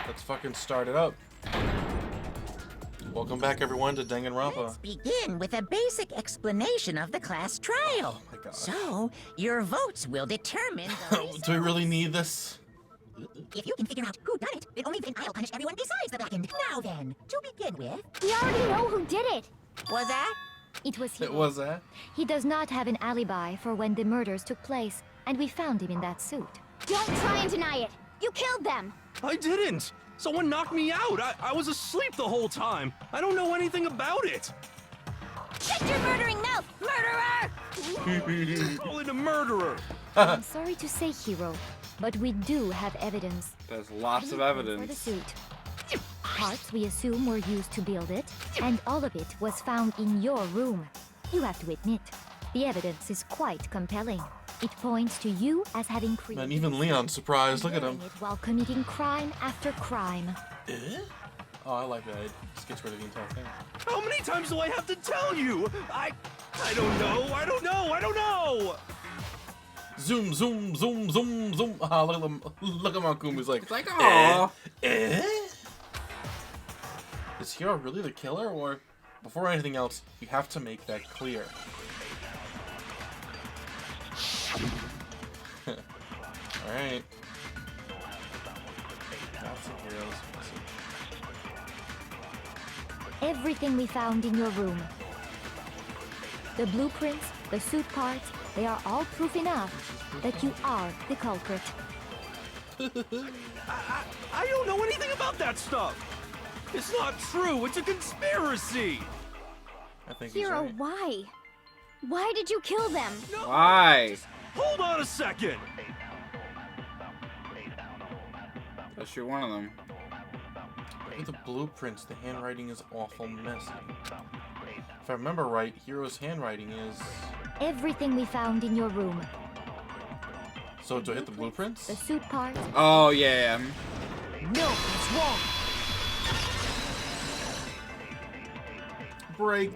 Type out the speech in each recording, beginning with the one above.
Let's fucking start it up. Welcome back, everyone, to Danganronpa. Let's begin with a basic explanation of the class trial. Oh my god. So, your votes will determine the results. Do we really need this? If you can figure out who done it, then only then I'll punish everyone besides the blackened. Now then, to begin with... We already know who did it. Was that? It was It him. was that? He does not have an alibi for when the murders took place, and we found him in that suit. Don't try and deny it. You killed them. I didn't! Someone knocked me out! I was asleep the whole time! I don't know anything about it! Shut your murdering mouth, murderer! Call it a murderer! I'm sorry to say, Hero, but we do have evidence. There's lots of Blueprint evidence. For the suit. Parts we assume were used to build it, and all of it was found in your room. You have to admit, the evidence is quite compelling. It points to you as having created. And even Leon's surprised. Look at him. it while committing crime after crime. Eh? Oh, I like that. It just gets rid of the entire thing. How many times do I have to tell you? I don't know, I don't know, I don't know! Zoom, zoom, zoom, zoom, zoom. Ah, look at him. Look at Monokuma. He's like, It's like, aw. Eh? Is Hiro really the killer, or before anything else, you have to make that clear. Alright. That's the heroes. Everything we found in your room. The blueprints, the suit parts, they are all proof enough that you are the culprit. I don't know anything about that stuff! It's not true, it's a conspiracy! I think he's Hero, right. why? Why did you kill them? No, Why? hold on a second! Let's shoot one of them. Look at the blueprints. The handwriting is awful messy. If I remember right, Hiro's handwriting is... Everything we found in your room. So do I hit the blueprints? The suit parts. Oh, yeah. No, it's wrong. Break.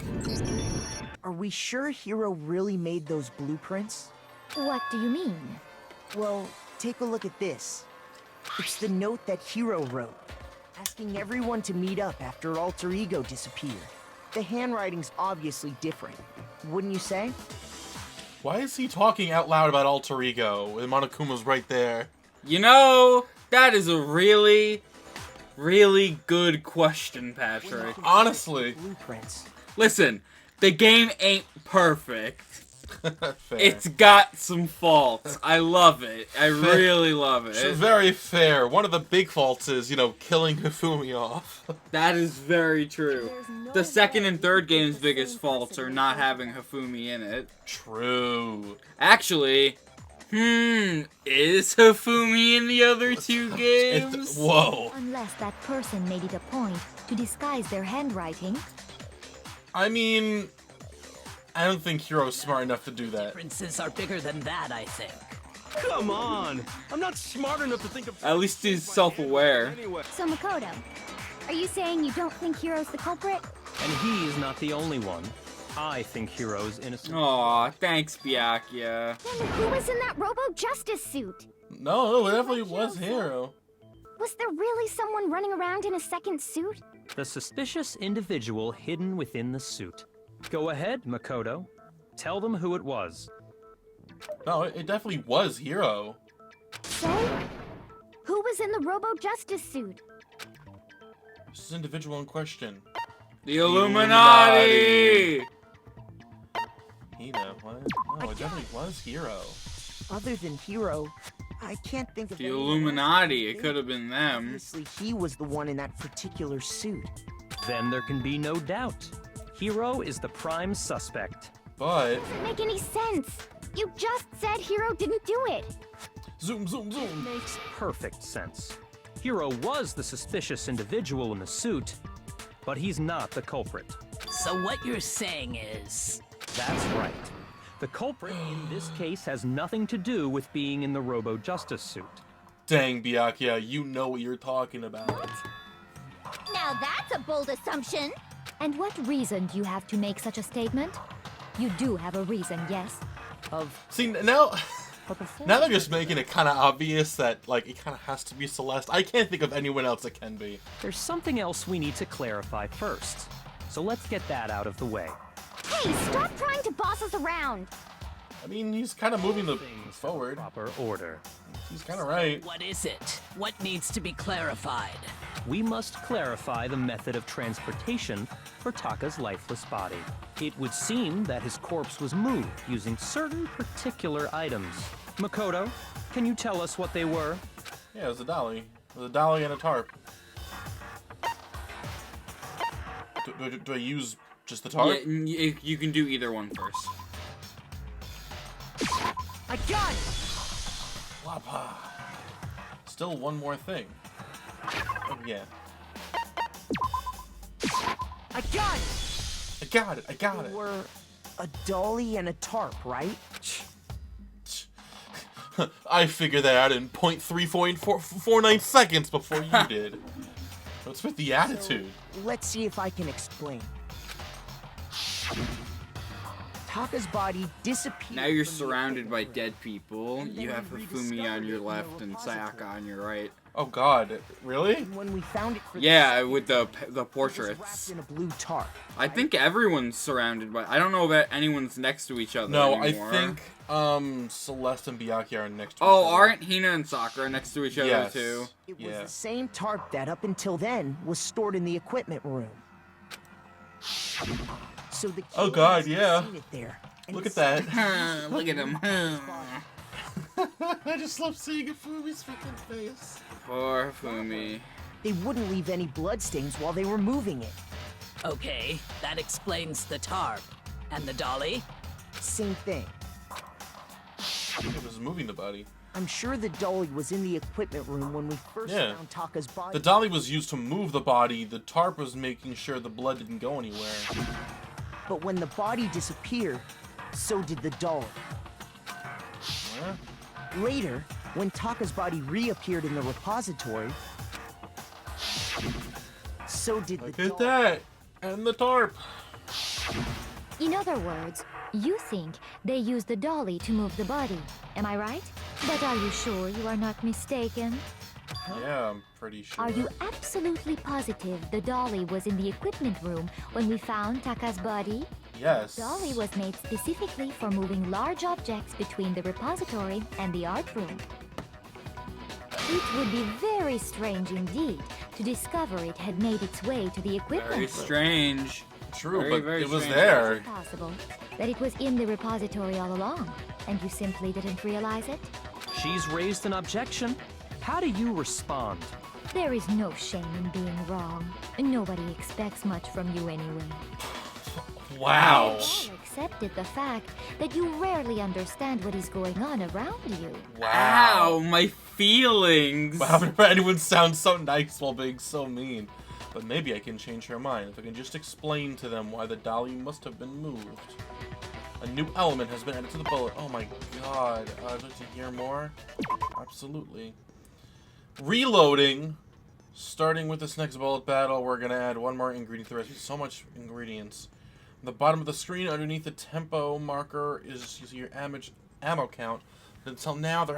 Are we sure Hiro really made those blueprints? What do you mean? Well, take a look at this. It's the note that Hiro wrote, asking everyone to meet up after Alter Ego disappeared. The handwriting's obviously different, wouldn't you say? Why is he talking out loud about Alter Ego? And Monokuma's right there. You know, that is a really, really good question, Patrick. Honestly. Blueprints. Listen, the game ain't perfect. Fair. It's got some faults. I love it. I really love it. Very fair. One of the big faults is, you know, killing Hifumi off. That is very true. The second and third game's biggest faults are not having Hifumi in it. True. Actually, is Hifumi in the other two games? Whoa. Unless that person made it a point to disguise their handwriting. I mean, I don't think Hiro's smart enough to do that. Differences are bigger than that, I think. Come on! I'm not smart enough to think of... At least he's self-aware. Anyway. So Makoto, are you saying you don't think Hiro's the culprit? And he's not the only one. I think Hiro's innocent. Aw, thanks, Byakuya. Then who was in that Robo-Justice suit? No, it definitely was Hiro. Was there really someone running around in a second suit? The suspicious individual hidden within the suit. Go ahead, Makoto. Tell them who it was. No, it definitely was Hiro. So, who was in the Robo-Justice suit? This is individual in question. The Illuminati! Hina, what? No, it definitely was Hiro. Other than Hiro, I can't think of The anyone Illuminati, else. it could have been them. Obviously, he was the one in that particular suit. Then there can be no doubt. Hiro is the prime suspect. But... Doesn't make any sense. You just said Hiro didn't do it. Zoom, zoom, zoom. Makes perfect sense. Hiro was the suspicious individual in the suit, but he's not the culprit. So what you're saying is... That's right. The culprit in this case has nothing to do with being in the Robo-Justice suit. Dang, Byakuya, you know what you're talking about. Now that's a bold assumption. And what reason do you have to make such a statement? You do have a reason, yes? See, now... But before Now we they're get just to making that, it kind of obvious that, like, it kind of has to be Celeste. I can't think of anyone else that can be. there's something else we need to clarify first. So let's get that out of the way. Hey, stop trying to boss us around! I mean, he's kind of moving the Things have a forward. proper order. He's kind of right. What is it? What needs to be clarified? We must clarify the method of transportation for Taka's lifeless body. It would seem that his corpse was moved using certain particular items. Makoto, can you tell us what they were? Yeah, it was a dolly. It was a dolly and a tarp. Do I use just the tarp? Yeah, you can do either one first. I got it! Wappa. Still one more thing. Oh, yeah. I got it! I got it. I got They it. were a dolly and a tarp, right? I figured that out in 0.349 seconds before you did. What's with the attitude? Let's see if I can explain. Taka's body disappeared. Now you're from the surrounded by equipment room. dead people. And then You have we Hifumi rediscovered on it your in the left and repository. Sayaka on your right. Oh God, really? And when we found it for the Yeah, second with time, the it was wrapped portraits. in a blue tarp. I think everyone's surrounded by. I don't know about anyone's next to each other No, anymore. I think Celeste and Byakuya are next to each Oh, other. aren't Hina and Sakura next to each other Yes. too? It was Yeah. the same tarp that up until then was stored in the equipment room. So the Oh, killer God, must have yeah. seen it there. And Look at that. Look at him. I just love seeing Hifumi's freaking face. Poor Fumi. They wouldn't leave any bloodstains while they were moving it. Okay, that explains the tarp. And the dolly? Same thing. It was moving the body. I'm sure the dolly was in the equipment room when we first Yeah. found Taka's body. The dolly was used to move the body. The tarp was making sure the blood didn't go anywhere. But when the body disappeared, so did the dolly. Huh? Later, when Taka's body reappeared in the repository, so did the Look dolly. at that. And the tarp. In other words, you think they used the dolly to move the body. Am I right? But are you sure you are not mistaken? Yeah, I'm pretty sure. Are you absolutely positive the dolly was in the equipment room when we found Taka's body? Yes. Dolly was made specifically for moving large objects between the repository and the art room. It would be very strange indeed to discover it had made its way to the equipment Very room. strange. True, Very, but very it was strange. there. It's possible that it was in the repository all along, and you simply didn't realize it? She's raised an objection. How do you respond? There is no shame in being wrong. Nobody expects much from you anyway. Wow. All accepted the fact that you rarely understand what is going on around you. Ow, my feelings. Wow, never anyone sounds so nice while being so mean. But maybe I can change her mind if I can just explain to them why the dolly must have been moved. A new element has been added to the bullet. Oh my god. I'd like to hear more. Absolutely. Reloading. Starting with this next bullet battle, we're gonna add one more ingredient to the recipe. So much ingredients. On the bottom of the screen, underneath the tempo marker, is your ammo count. But until now, there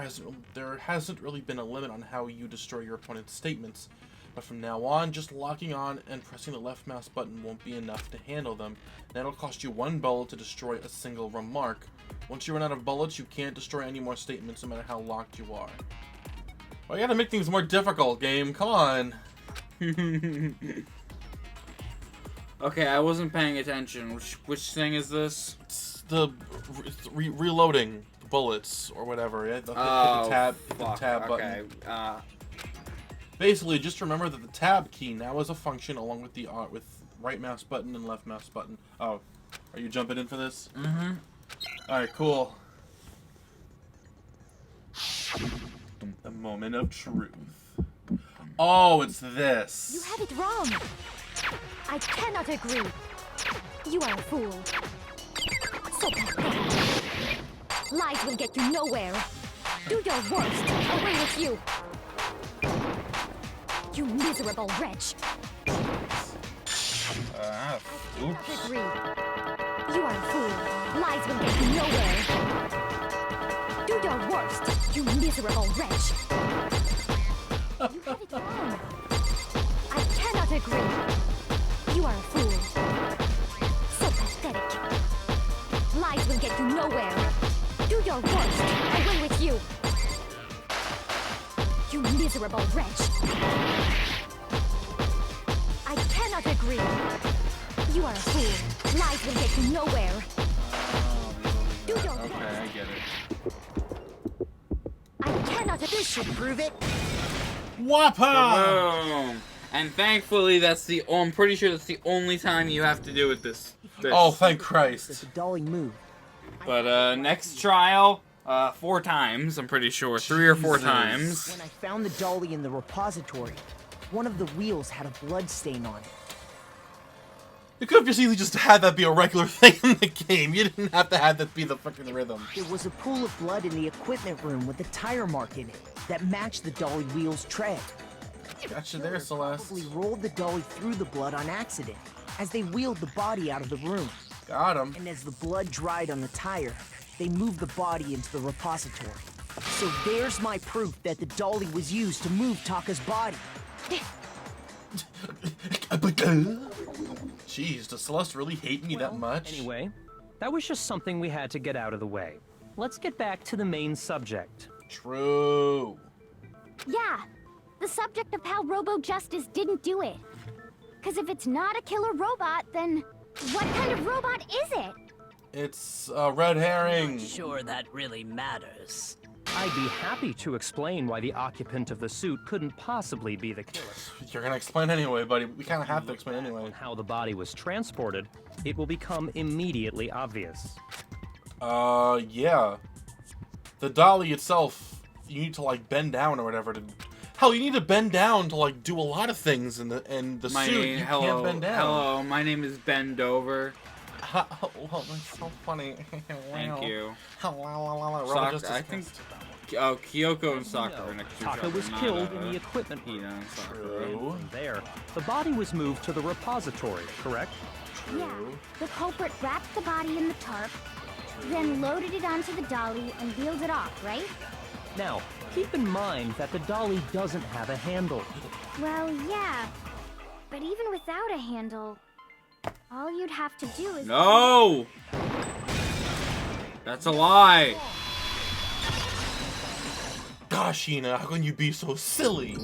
hasn't really been a limit on how you destroy your opponent's statements. But from now on, just locking on and pressing the left mouse button won't be enough to handle them. And that'll cost you one bullet to destroy a single remark. Once you run out of bullets, you can't destroy any more statements, no matter how locked you are. Well, you gotta make things more difficult, game. Come on. Okay, I wasn't paying attention. Which thing is this? It's the reloading the bullets or whatever. Yeah? Hit the tab Okay. button. Basically, just remember that the tab key now is a function along with the with right mouse button and left mouse button. Oh, are you jumping in for this? Mm-hmm. All right, cool. The moment of truth. Oh, it's this. You have it wrong. I cannot agree. You are a fool. So pathetic. Lies will get you nowhere. Do your worst. Away with you. You miserable wretch. Oops. Agree. You are a fool. Lies will get you nowhere. Do your worst, you miserable wretch. You have it wrong. I cannot agree. You are a fool. So pathetic. Lies will get you nowhere. Do your worst. I will with you. You miserable wretch. I cannot agree. You are a fool. Lies will get you nowhere. Do your Okay, worst. I get it. I cannot. This should prove it. Wappa! Boom. And thankfully, I'm pretty sure that's the only time you have to do with this. Oh, thank That Christ. the dolly moved. But next trial, 4 times, I'm pretty sure. 3 or 4 Jesus. times. When I found the dolly in the repository, one of the wheels had a blood stain on it. You could have just easily just had that be a regular thing in the game. You didn't have to have that be the fucking rhythm. There was a pool of blood in the equipment room with a tire mark in it that matched the dolly wheel's tread. Gotcha there, Celeste. Probably rolled the dolly through the blood on accident as they wheeled the body out of the room. Got him. And as the blood dried on the tire, they moved the body into the repository. So there's my proof that the dolly was used to move Taka's body. Jeez, does Celeste really hate me that much? Anyway, that was just something we had to get out of the way. Let's get back to the main subject. True. Yeah, the subject of how Robo-Justice didn't do it. Because if it's not a killer robot, then what kind of robot is it? It's a red herring. Not sure that really matters. I'd be happy to explain why the occupant of the suit couldn't possibly be the killer. You're gonna explain anyway, buddy. We kind of have to explain anyway. How the body was transported, it will become immediately obvious. Yeah. The dolly itself, you need to like bend down or whatever to. Hell, you need to bend down to like do a lot of things in the suit. You can't bend down. Hello, my name is Bend Over. Oh, that's so funny. Thank you. Sakura, I think Kyoko and Sakura are next to each Taka other, was not, killed in the equipment room. Hina and Sakura. True. From there, the body was moved to the repository, correct? Yeah, the culprit wrapped the body in the tarp, then loaded it onto the dolly and wheeled it off, right? Now, keep in mind that the dolly doesn't have a handle. Well, yeah, but even without a handle, all you'd have to do is... No! That's a lie. Gosh, Hina, how can you be so silly?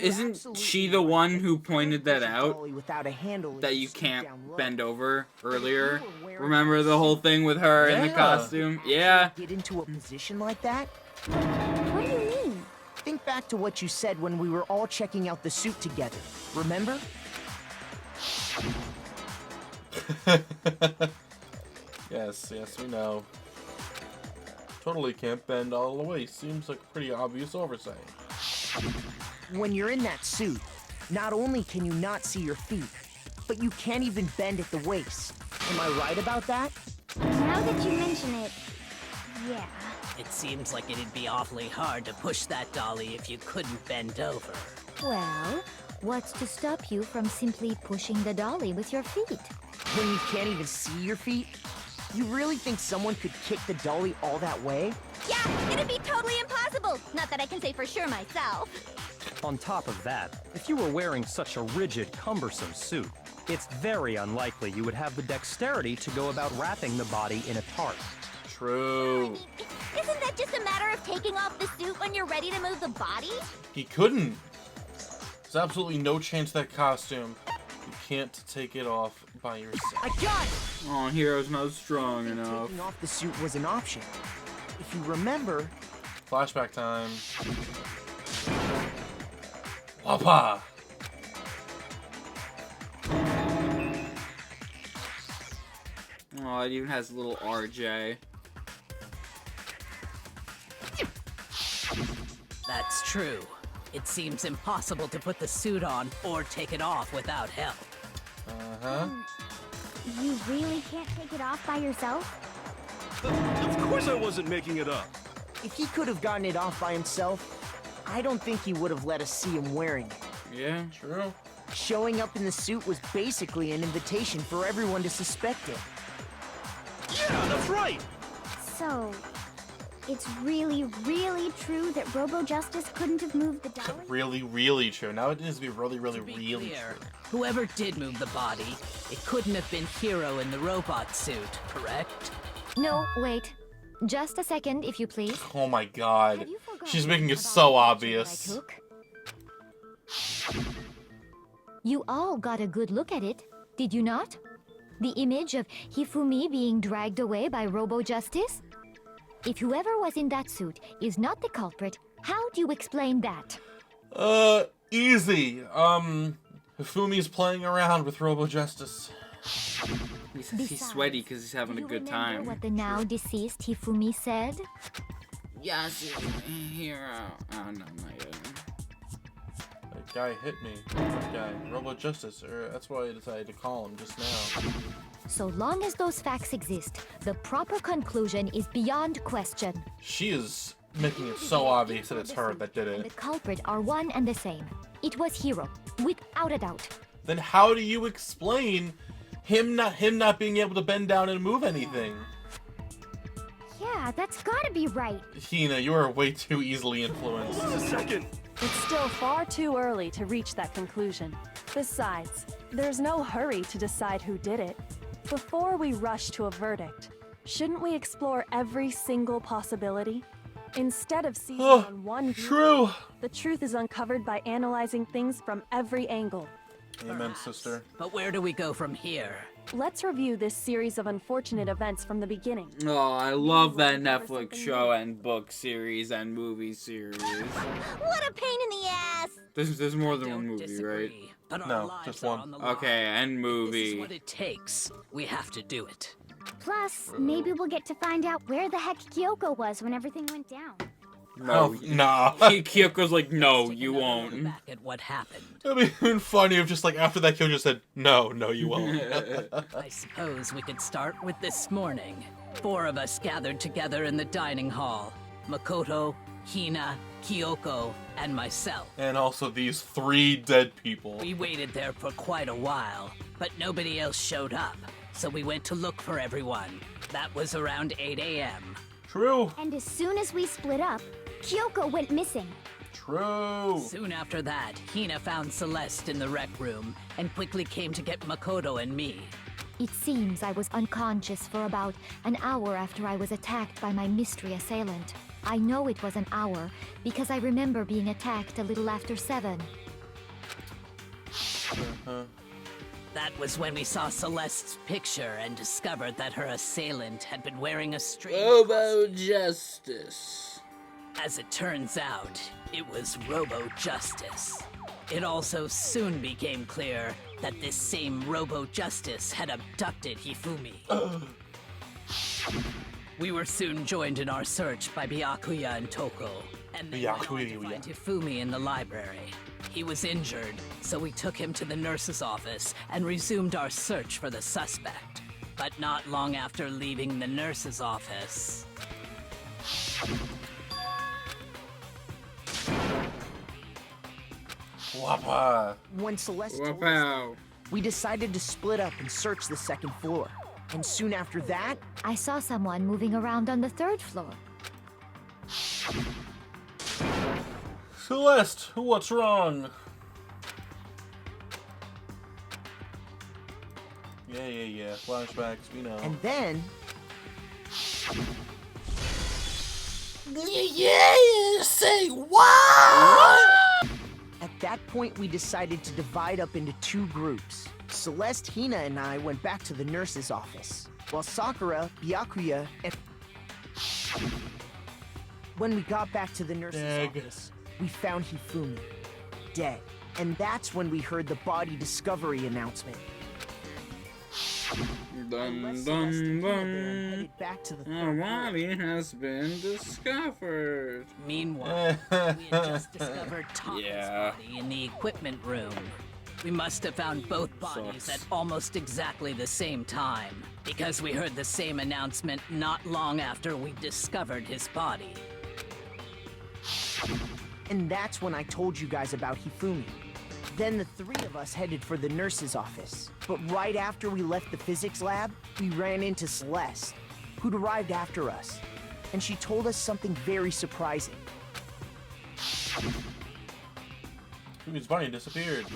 Isn't she the one who pointed that out? Dolly without a handle That is you can't down low. bend over earlier? Remember the whole thing with her in the Yeah. costume? Yeah. Get into a position like that? What do you mean? Think back to what you said when we were all checking out the suit together. Remember? Yes, we know. Totally can't bend all the way. Seems like a pretty obvious oversight. When you're in that suit, not only can you not see your feet, but you can't even bend at the waist. Am I right about that? Now that you mention it, yeah. It seems like it'd be awfully hard to push that dolly if you couldn't bend over. Well, what's to stop you from simply pushing the dolly with your feet? When you can't even see your feet? You really think someone could kick the dolly all that way? Yeah, it'd be totally impossible. Not that I can say for sure myself. On top of that, if you were wearing such a rigid, cumbersome suit, it's very unlikely you would have the dexterity to go about wrapping the body in a tarp. True. Isn't that just a matter of taking off the suit when you're ready to move the body? He couldn't. There's absolutely no chance that costume. You can't take it off by yourself. I got it! Oh, Hero's not strong I think enough. taking off the suit was an option. If you remember, Flashback time. Wappa! Oh, it even has a little RJ. That's true. It seems impossible to put the suit on or take it off without help. Uh-huh. You really can't take it off by yourself? Of course I wasn't making it up. if he could have gotten it off by himself, I don't think he would have let us see him wearing it. Yeah. True. Showing up in the suit was basically an invitation for everyone to suspect it. Yeah, that's right. So, it's really, really true that Robo Justice couldn't have moved the dolly? Really, really true. Now it needs to be really, really, To be really clear, true. whoever did move the body, it couldn't have been Hiro in the robot suit, correct? No, wait. Just a second, if you please. Oh my god. Have you forgotten She's making it about so the picture obvious. that I took? You all got a good look at it, did you not? The image of Hifumi being dragged away by Robo Justice? If whoever was in that suit is not the culprit, how do you explain that? Easy. Hifumi's playing around with Robo Justice. He says he's sweaty because he's having do a you good remember time. what the now deceased Hifumi said? Yasuhiro. Oh, no, not yet. That guy hit me. That guy. Robo Justice. That's why I decided to call him just now. So long as those facts exist, the proper conclusion is beyond question. She is making it so obvious that it's her that did And the it. culprit are one and the same. It was Hiro, without a doubt. Then how do you explain him not being able to bend down and move anything? Yeah, that's gotta be right. Hina, you are way too easily influenced. Just a second. It's still far too early to reach that conclusion. Besides, there's no hurry to decide who did it. Before we rush to a verdict, shouldn't we explore every single possibility? Instead of seizing on one viewpoint, True. the truth is uncovered by analyzing things from every angle. Amen, Perhaps. sister. But where do we go from here? Let's review this series of unfortunate events from the beginning. Oh, I love that Netflix show and book series and movie series. What a pain in the ass! There's more than one Don't movie, disagree, right? but our No, lives just are one. on the line. Okay, and This is movie. what it takes. We have to do it. Plus, maybe we'll get to find out where the heck Kyoko was when everything went down. No, nah. Kyoko's like, no, Take you another won't. look back at what happened. It'd be even funny if just like after that Kyo just said, no, you won't. I suppose we could start with this morning. 4 of us gathered together in the dining hall. Makoto, Hina, Kyoko, and myself. And also these 3 dead people. We waited there for quite a while, but nobody else showed up. So we went to look for everyone. That was around 8 a.m. True. And as soon as we split up, Kyoko went missing. True. Soon after that, Hina found Celeste in the rec room and quickly came to get Makoto and me. It seems I was unconscious for about an hour after I was attacked by my mystery assailant. I know it was an hour because I remember being attacked a little after 7. That was when we saw Celeste's picture and discovered that her assailant had been wearing a strange Robo Justice. As it turns out, it was Robo Justice. It also soon became clear that this same Robo Justice had abducted Hifumi. We were soon joined in our search by Byakuya and Toko, and they went on to find Hifumi in the library. He was injured, so we took him to the nurse's office and resumed our search for the suspect. But not long after leaving the nurse's office, Wappa. When Celeste told us Wow. we decided to split up and search the 2nd floor. And soon after that, I saw someone moving around on the 3rd floor. Celeste, what's wrong? Yeah. Flashbacks, we know. and then, Yeah, say what? at that point, we decided to divide up into 2 groups. Celeste, Hina, and I went back to the nurse's office, while Sakura, Byakuya, and... When we got back to the nurse's office, we found Hifumi, dead. And that's when we heard the body discovery announcement. Dun Unless dun Celeste and Hina there dun. headed back to the A 3rd floor. body has been discovered. meanwhile, we had just discovered Taka's Yeah. body in the equipment room. We must have found both bodies Sucks. at almost exactly the same time, because we heard the same announcement not long after we discovered his body. And that's when I told you guys about Hifumi. Then the 3 of us headed for the nurse's office. But right after we left the physics lab, we ran into Celeste, who'd arrived after us. and she told us something very surprising. Fumi's body disappeared.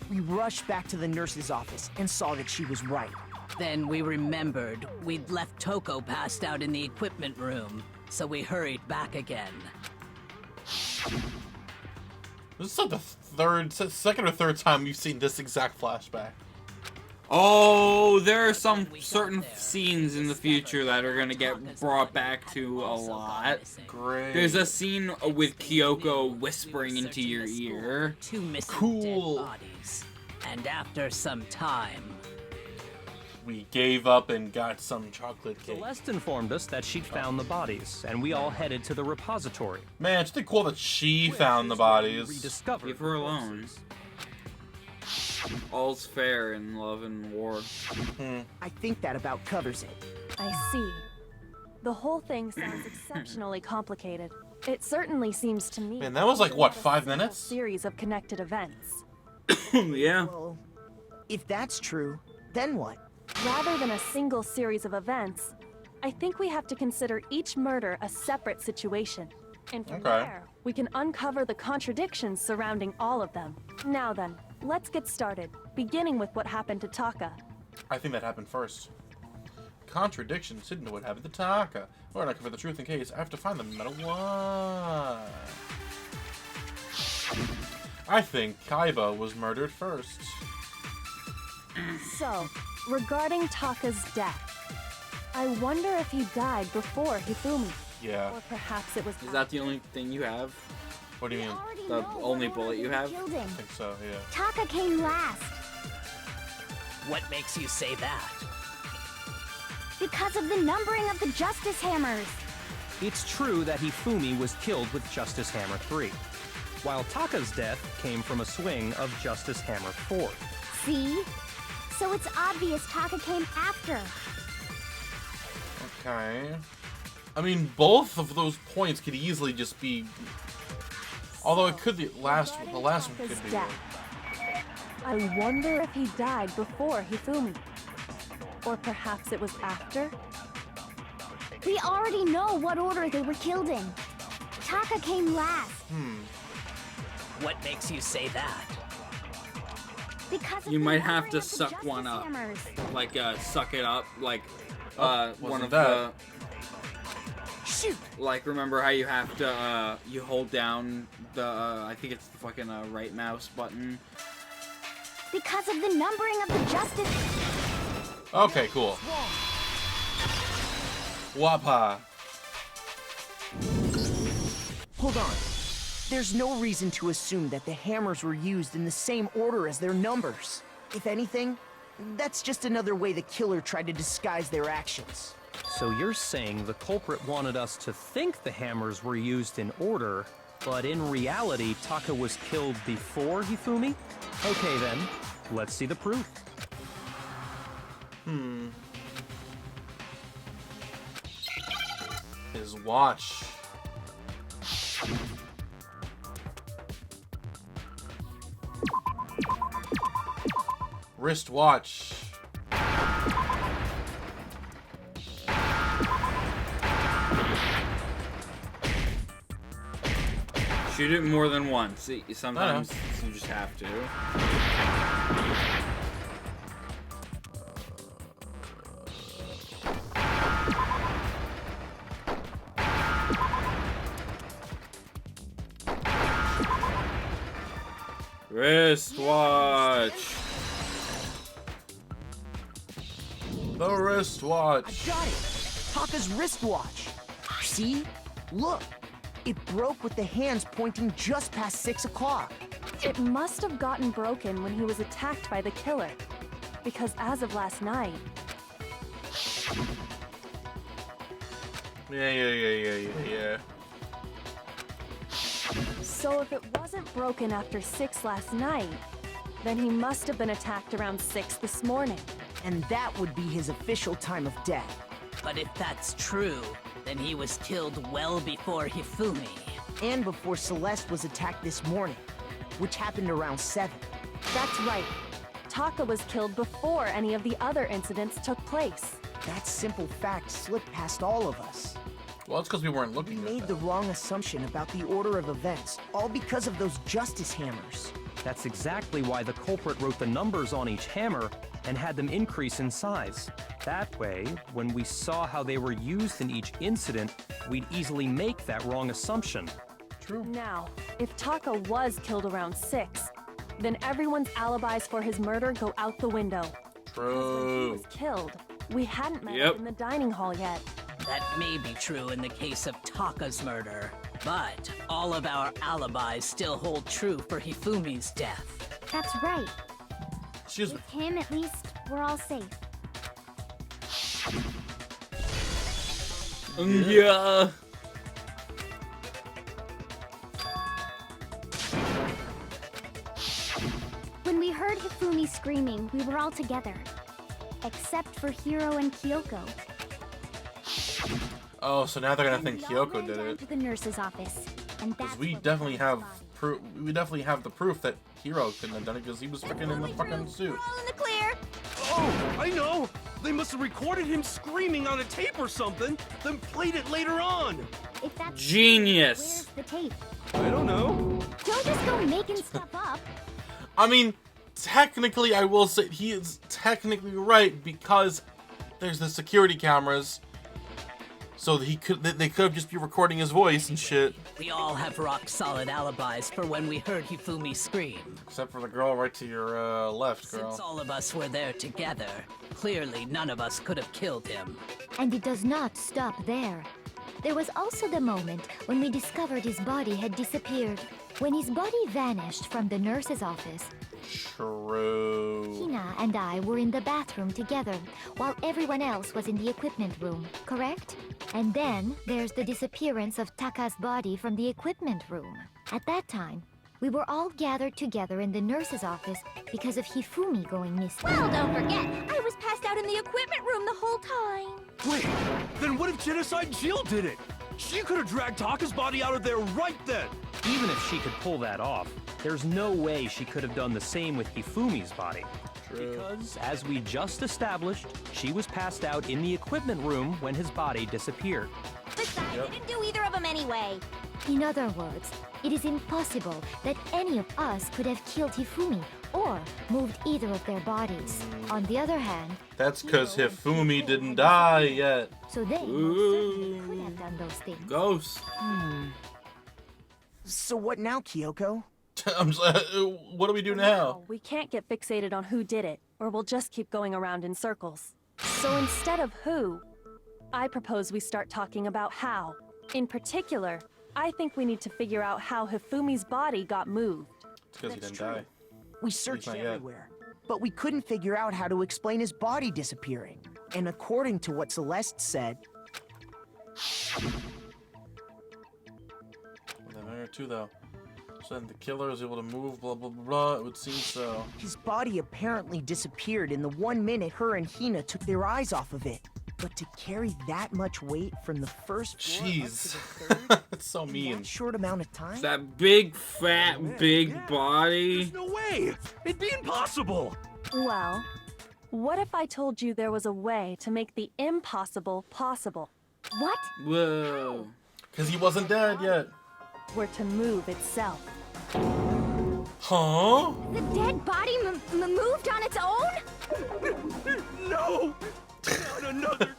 We rushed back to the nurse's office and saw that she was right. Then we remembered we'd left Toko passed out in the equipment room, so we hurried back again. This is like the second or third time you've seen this exact flashback. Oh, there are some certain scenes in the future that are gonna get brought back to a lot. Great. There's a scene with Kyoko whispering into your ear. Cool. And after some time, we gave up and got some chocolate cake. Celeste informed us that she'd found the bodies, and we all headed to the repository. Man, it's pretty cool that she found the bodies. Rediscovered. Leave her alone. All's fair in love and war. I think that about covers it. I see. The whole thing sounds exceptionally complicated. It certainly seems to me. Man, that was like, what, 5 minutes? Series of connected events. Yeah. Well, if that's true, then what? Rather than a single series of events, I think we have to consider each murder a separate situation. And from there, we can uncover the contradictions surrounding all of them. Now then, let's get started, beginning with what happened to Taka. I think that happened first. Contradictions hidden to what happened to Taka. Or not cover the truth in case I have to find them no matter what. I think Kaiba was murdered first. So, regarding Taka's death, I wonder if he died before Hifumi. Yeah. Or perhaps it was. Is that the only thing you have? What do you mean? The only bullet you have? I think so, yeah. Taka came last. what makes you say that? Because of the numbering of the Justice Hammers. It's true that Hifumi was killed with Justice Hammer 3, while Taka's death came from a swing of Justice Hammer 4. See? So it's obvious Taka came after. Okay. I mean, both of those points could easily just be... Although it could be the last one could be... Death. I wonder if he died before Hifumi. Or perhaps it was after? We already know what order they were killed in. Taka came last. What makes you say that? Because of You the might have numbering to of the suck Justice one up. Hammers. Like, suck it up, like, Oh, one wasn't of that. Shoot! like, remember how you have to, you hold down the, I think it's the fucking, right mouse button. Because of the numbering of the Justice... Okay, cool. Wapa. Hold on. There's no reason to assume that the hammers were used in the same order as their numbers. If anything, that's just another way the killer tried to disguise their actions. So you're saying the culprit wanted us to think the hammers were used in order, but in reality, Taka was killed before Hifumi? Okay then, let's see the proof. His watch. Wristwatch. Shoot it more than once. Sometimes you just have to. Wristwatch. The wristwatch. I got it! Taka's wristwatch! See? Look! It broke with the hands pointing just past 6 o'clock. It must have gotten broken when he was attacked by the killer. Because as of last night, Yeah. so if it wasn't broken after 6 last night, then he must have been attacked around 6 this morning. And that would be his official time of death. But if that's true, then he was killed well before Hifumi. And before Celeste was attacked this morning, which happened around 7. That's right. Taka was killed before any of the other incidents took place. That simple fact slipped past all of us. Well, it's because we weren't We looking at made that. the wrong assumption about the order of events, all because of those justice hammers. That's exactly why the culprit wrote the numbers on each hammer and had them increase in size. That way, when we saw how they were used in each incident, we'd easily make that wrong assumption. True. Now, if Taka was killed around 6, then everyone's alibis for his murder go out the window. When he True. was killed, we hadn't met Yep. him in the dining hall yet. That may be true in the case of Taka's murder, but all of our alibis still hold true for Hifumi's death. That's right. Excuse me. With him, at least, we're all safe. Yeah. When we heard Hifumi screaming, we were all together. Except for Hiro and Kyoko. Oh, so now they're gonna And think we all Kyoko ran did down it. to the nurse's office. And that's Because we where definitely found have his body. proof. We definitely have the proof that Hiro couldn't have done it because he was freaking in the fucking suit. All in the clear. Oh, I know! They must have recorded him screaming on a tape or something, then played it later on! If that's Genius. where's the tape? I don't know. Don't just go making stuff up. I mean, technically, I will say he is technically right because there's the security cameras, so they could just be recording his voice and shit. We all have rock-solid alibis for when we heard Hifumi scream. Except for the girl right to your left, Since girl. all of us were there together, clearly none of us could have killed him. And it does not stop there. There was also the moment when we discovered his body had disappeared. When his body vanished from the nurse's office, True. Hina and I were in the bathroom together, while everyone else was in the equipment room, correct? And then there's the disappearance of Taka's body from the equipment room. At that time, we were all gathered together in the nurse's office because of Hifumi going missing. Well, don't forget, I was passed out in the equipment room the whole time. Wait, then what if Genocide Jill did it? She could have dragged Taka's body out of there right then! Even if she could pull that off, there's no way she could have done the same with Hifumi's body. True. Because, as we just established, she was passed out in the equipment room when his body disappeared. Besides, I didn't do either of them anyway. In other words, it is impossible that any of us could have killed Hifumi or moved either of their bodies. On the other hand, That's because Hiro and Hifumi Kyoko didn't had die disappeared, yet. so they most certainly could have done those things. Ghost. So what now, Kyoko? What do we do now? We can't get fixated on who did it, or we'll just keep going around in circles. So instead of who, I propose we start talking about how. In particular, I think we need to figure out how Hifumi's body got moved. It's because he That's didn't true. die. We searched not yet. everywhere, but we couldn't figure out how to explain his body disappearing. And according to what Celeste said, There are two though. So then the killer is able to move, blah blah blah blah. It would seem so. his body apparently disappeared in the 1 minute her and Hina took their eyes off of it. But to carry that much weight from the first floor up to Jeez. the third That's so in mean. that short amount of time? That big, fat, big body. There's no way! It'd be impossible! Well, what if I told you there was a way to make the impossible possible? What? Whoa. Because he wasn't dead yet. Were to move itself. Huh? The dead body moved on its own? No! Not another...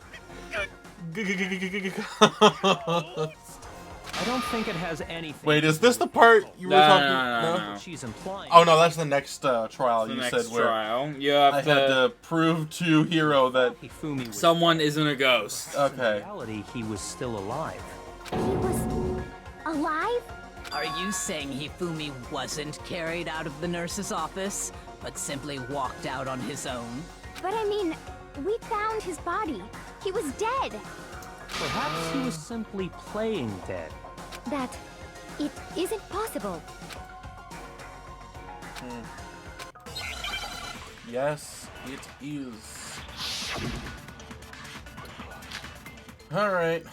I don't think it has anything. Wait, is this the part you were No, talking? no. She's implying. Oh no, that's the next trial The you next said where trial. You I have had to prove to Hiro that. Hifumi was someone isn't a ghost. In Okay. reality, he was still alive. He was alive? Are you saying Hifumi wasn't carried out of the nurse's office, but simply walked out on his own? But I mean, we found his body. He was dead. Perhaps he was simply playing dead. That it isn't possible. Yes, it is. Alright.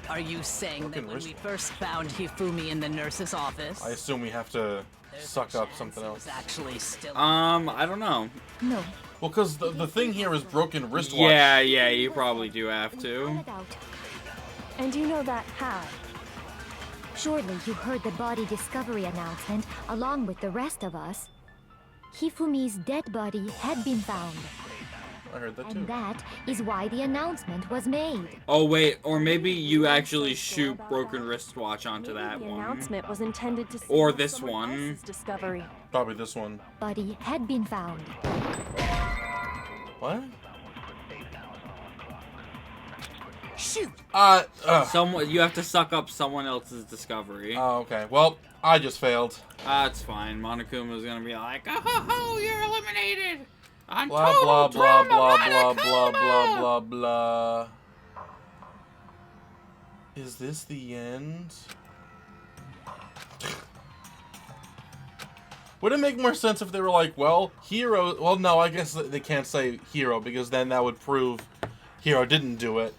Are you saying that Fucking when we risky. first found Hifumi in the nurse's office, I assume we have to there's a suck up chance something he else. was actually still I don't know. No. Well, because the thing here is broken wristwatch. Yeah, you probably do have to. Call it out. And you know that how? Surely you heard the body discovery announcement along with the rest of us. Hifumi's dead body had been found. I heard that too. And that is why the announcement was made. Oh wait, or maybe you actually shoot Broken Wristwatch onto Maybe that the one. announcement was intended to Or signal this someone one. else's discovery. Probably this one. Body had been found. What? Shoot! Someone, you have to suck up someone else's discovery. Oh, okay. Well, I just failed. It's fine. Monokuma's gonna be like, oh, ho, ho, you're eliminated. I'm Blah, total blah, blah, drama, blah, blah, Monokuma! blah, blah, blah, blah. Is this the end? Would it make more sense if they were like, well, Hero... Well, no, I guess they can't say Hero, because then that would prove Hero didn't do it.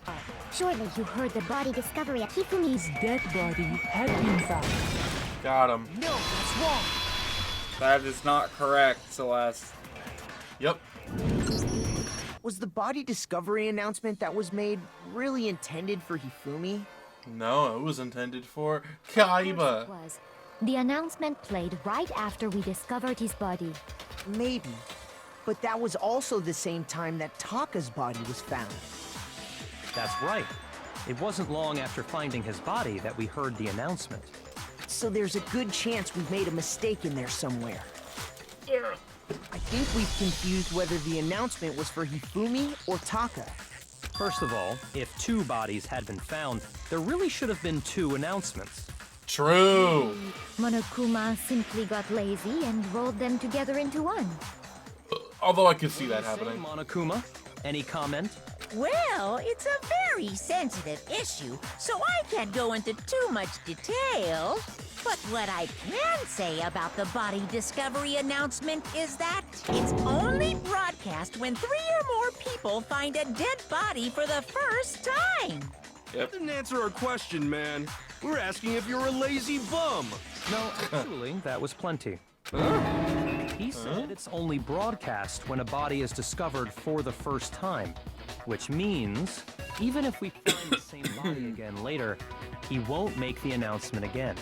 Surely you heard the body discovery of Hifumi's Dead body had been found. Got him. No, that's wrong. That is not correct, Celeste. Yep. Was the body discovery announcement that was made really intended for Hifumi? No, it was intended for Of course Kaiba. it was. The announcement played right after we discovered his body. Maybe. But that was also the same time that Taka's body was found. That's right. It wasn't long after finding his body that we heard the announcement. So there's a good chance we've made a mistake in there somewhere. I think we've confused whether the announcement was for Hifumi or Taka. First of all, if 2 bodies had been found, there really should have been 2 announcements. True. Monokuma simply got lazy and rolled them together into one. Although I could see that Say, happening. Monokuma, any comment? Well, it's a very sensitive issue, so I can't go into too much detail. But what I can say about the body discovery announcement is that it's only broadcast when 3 or more people find a dead body for the first time. Yep. Didn't answer our question, man. We're asking if you're a lazy bum. No, actually, that was plenty. He said it's only broadcast when a body is discovered for the first time, which means even if we find the same body again later, he won't make the announcement again.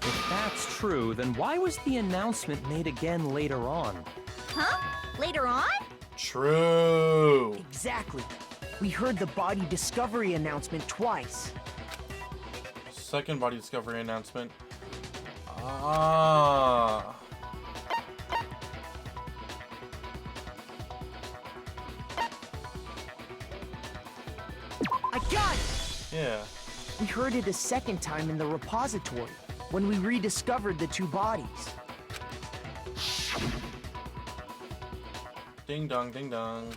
If that's true, then why was the announcement made again later on? Huh? Later on? True. Exactly. We heard the body discovery announcement twice. Second body discovery announcement. Ah. I got it! Yeah. We heard it a second time in the repository, when we rediscovered the 2 bodies. Ding dong, ding dong.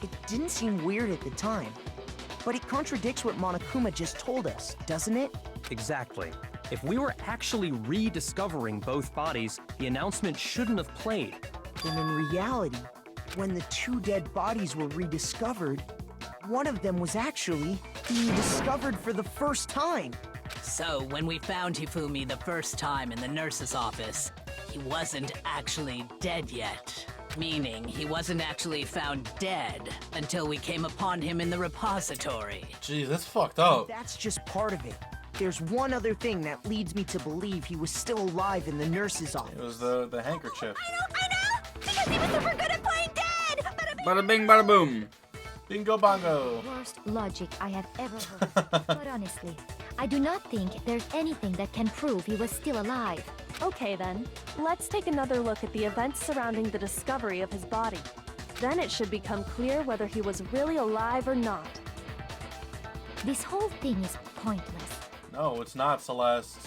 It didn't seem weird at the time, but it contradicts what Monokuma just told us, doesn't it? Exactly. If we were actually rediscovering both bodies, the announcement shouldn't have played. Then in reality, when the 2 dead bodies were rediscovered, one of them was actually being discovered for the first time. So, when we found Hifumi the first time in the nurse's office, he wasn't actually dead yet. Meaning, he wasn't actually found dead until we came upon him in the repository. Jeez, that's fucked up. That's just part of it. There's one other thing that leads me to believe he was still alive in the nurse's It office. was the handkerchief. I know! Because he was super good at playing dead! Bada bing, bada boom. Bingo bongo. Worst logic I have ever heard. But honestly, I do not think there's anything that can prove he was still alive. Okay then, let's take another look at the events surrounding the discovery of his body. Then it should become clear whether he was really alive or not. This whole thing is pointless. No, it's not, Celeste.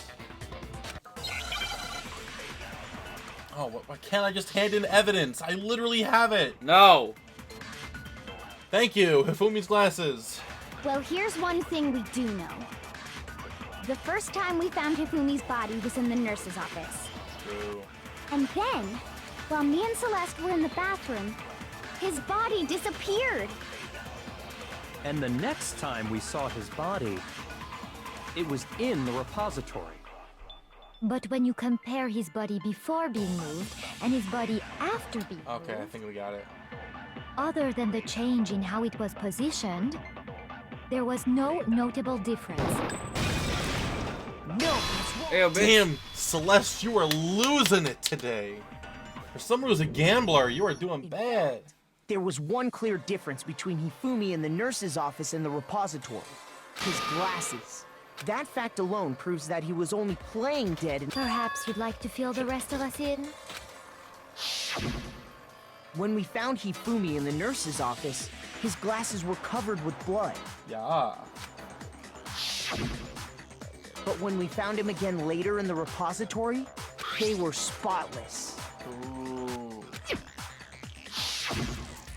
Oh, why can't I just hand in evidence? I literally have it. No. Thank you, Hifumi's glasses. Well, here's one thing we do know. The first time we found Hifumi's body was in the nurse's office. True. And then, while me and Celeste were in the bathroom, his body disappeared. And the next time we saw his body, it was in the repository. But when you compare his body before being moved and his body after being Okay, I moved, think we got it. other than the change in how it was positioned, There was no notable difference. No, Hey, bitch. Damn, Celeste, you are losing it today. For someone who's a gambler, you are doing bad. there was one clear difference between Hifumi in the nurse's office and the repository. His glasses. That fact alone proves that he was only playing dead and... Perhaps you'd like to fill the rest of us in? When we found Hifumi in the nurse's office, his glasses were covered with blood. Yeah. But when we found him again later in the repository, they were spotless. Ooh.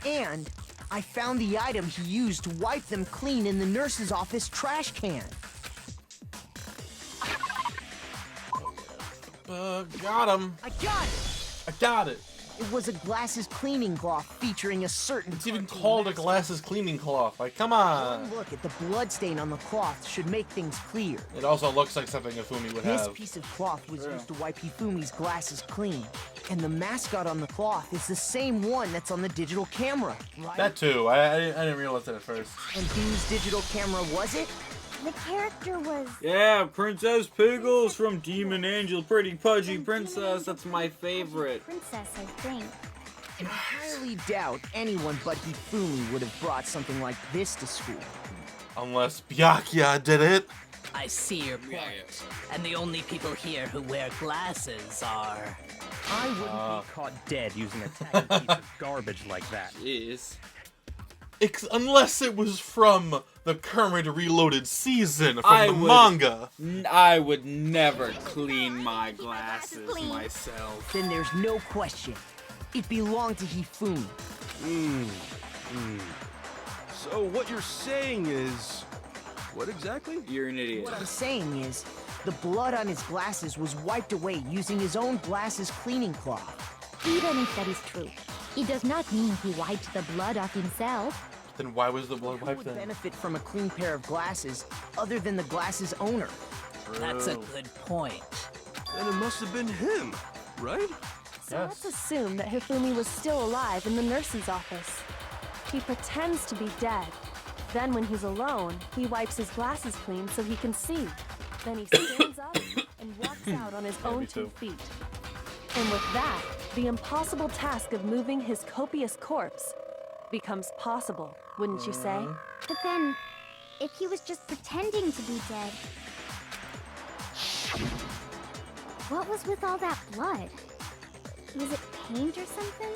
And I found the item he used to wipe them clean in the nurse's office trash can. Got him. I got it! I got it. It was a glasses cleaning cloth featuring a certain... It's even cartoon called a mascot. glasses cleaning cloth. Like, come on. One look at the bloodstain on the cloth should make things clear. It also looks like something Hifumi would This have. piece of cloth was used to wipe Hifumi's glasses clean. And the mascot on the cloth is the same one that's on the digital camera, right? That too. I didn't realize that at first. And whose digital camera was it? The character was... Yeah, Princess Piggles from Demon Angel, Pretty Pudgy Princess. That's my favorite. Princess, I think. I highly doubt anyone but Hifumi would have brought something like this to school. Unless Byakuya did it. I see your point. And the only people here who wear glasses are... I wouldn't be caught dead using a tacky piece of garbage like that. Jeez. Unless it was from the current reloaded season from I the would- manga. I would never clean my glasses myself. Then there's no question. It belonged to Hifumi. So what you're saying is... What exactly? You're an idiot. What I'm saying is, the blood on his glasses was wiped away using his own glasses cleaning cloth. Even if that is true, it does not mean he wiped the blood off himself. Then why was the blood Who wiped would then? benefit from a clean pair of glasses other than the glasses owner? That's a good point. Then it must have been him, right? So Yes. let's assume that Hifumi was still alive in the nurse's office. He pretends to be dead. Then when he's alone, he wipes his glasses clean so he can see. Then he stands up and walks out on his own me 2 too. feet. And with that, the impossible task of moving his copious corpse becomes possible, wouldn't you say? But then, if he was just pretending to be dead... What was with all that blood? Was it paint or something?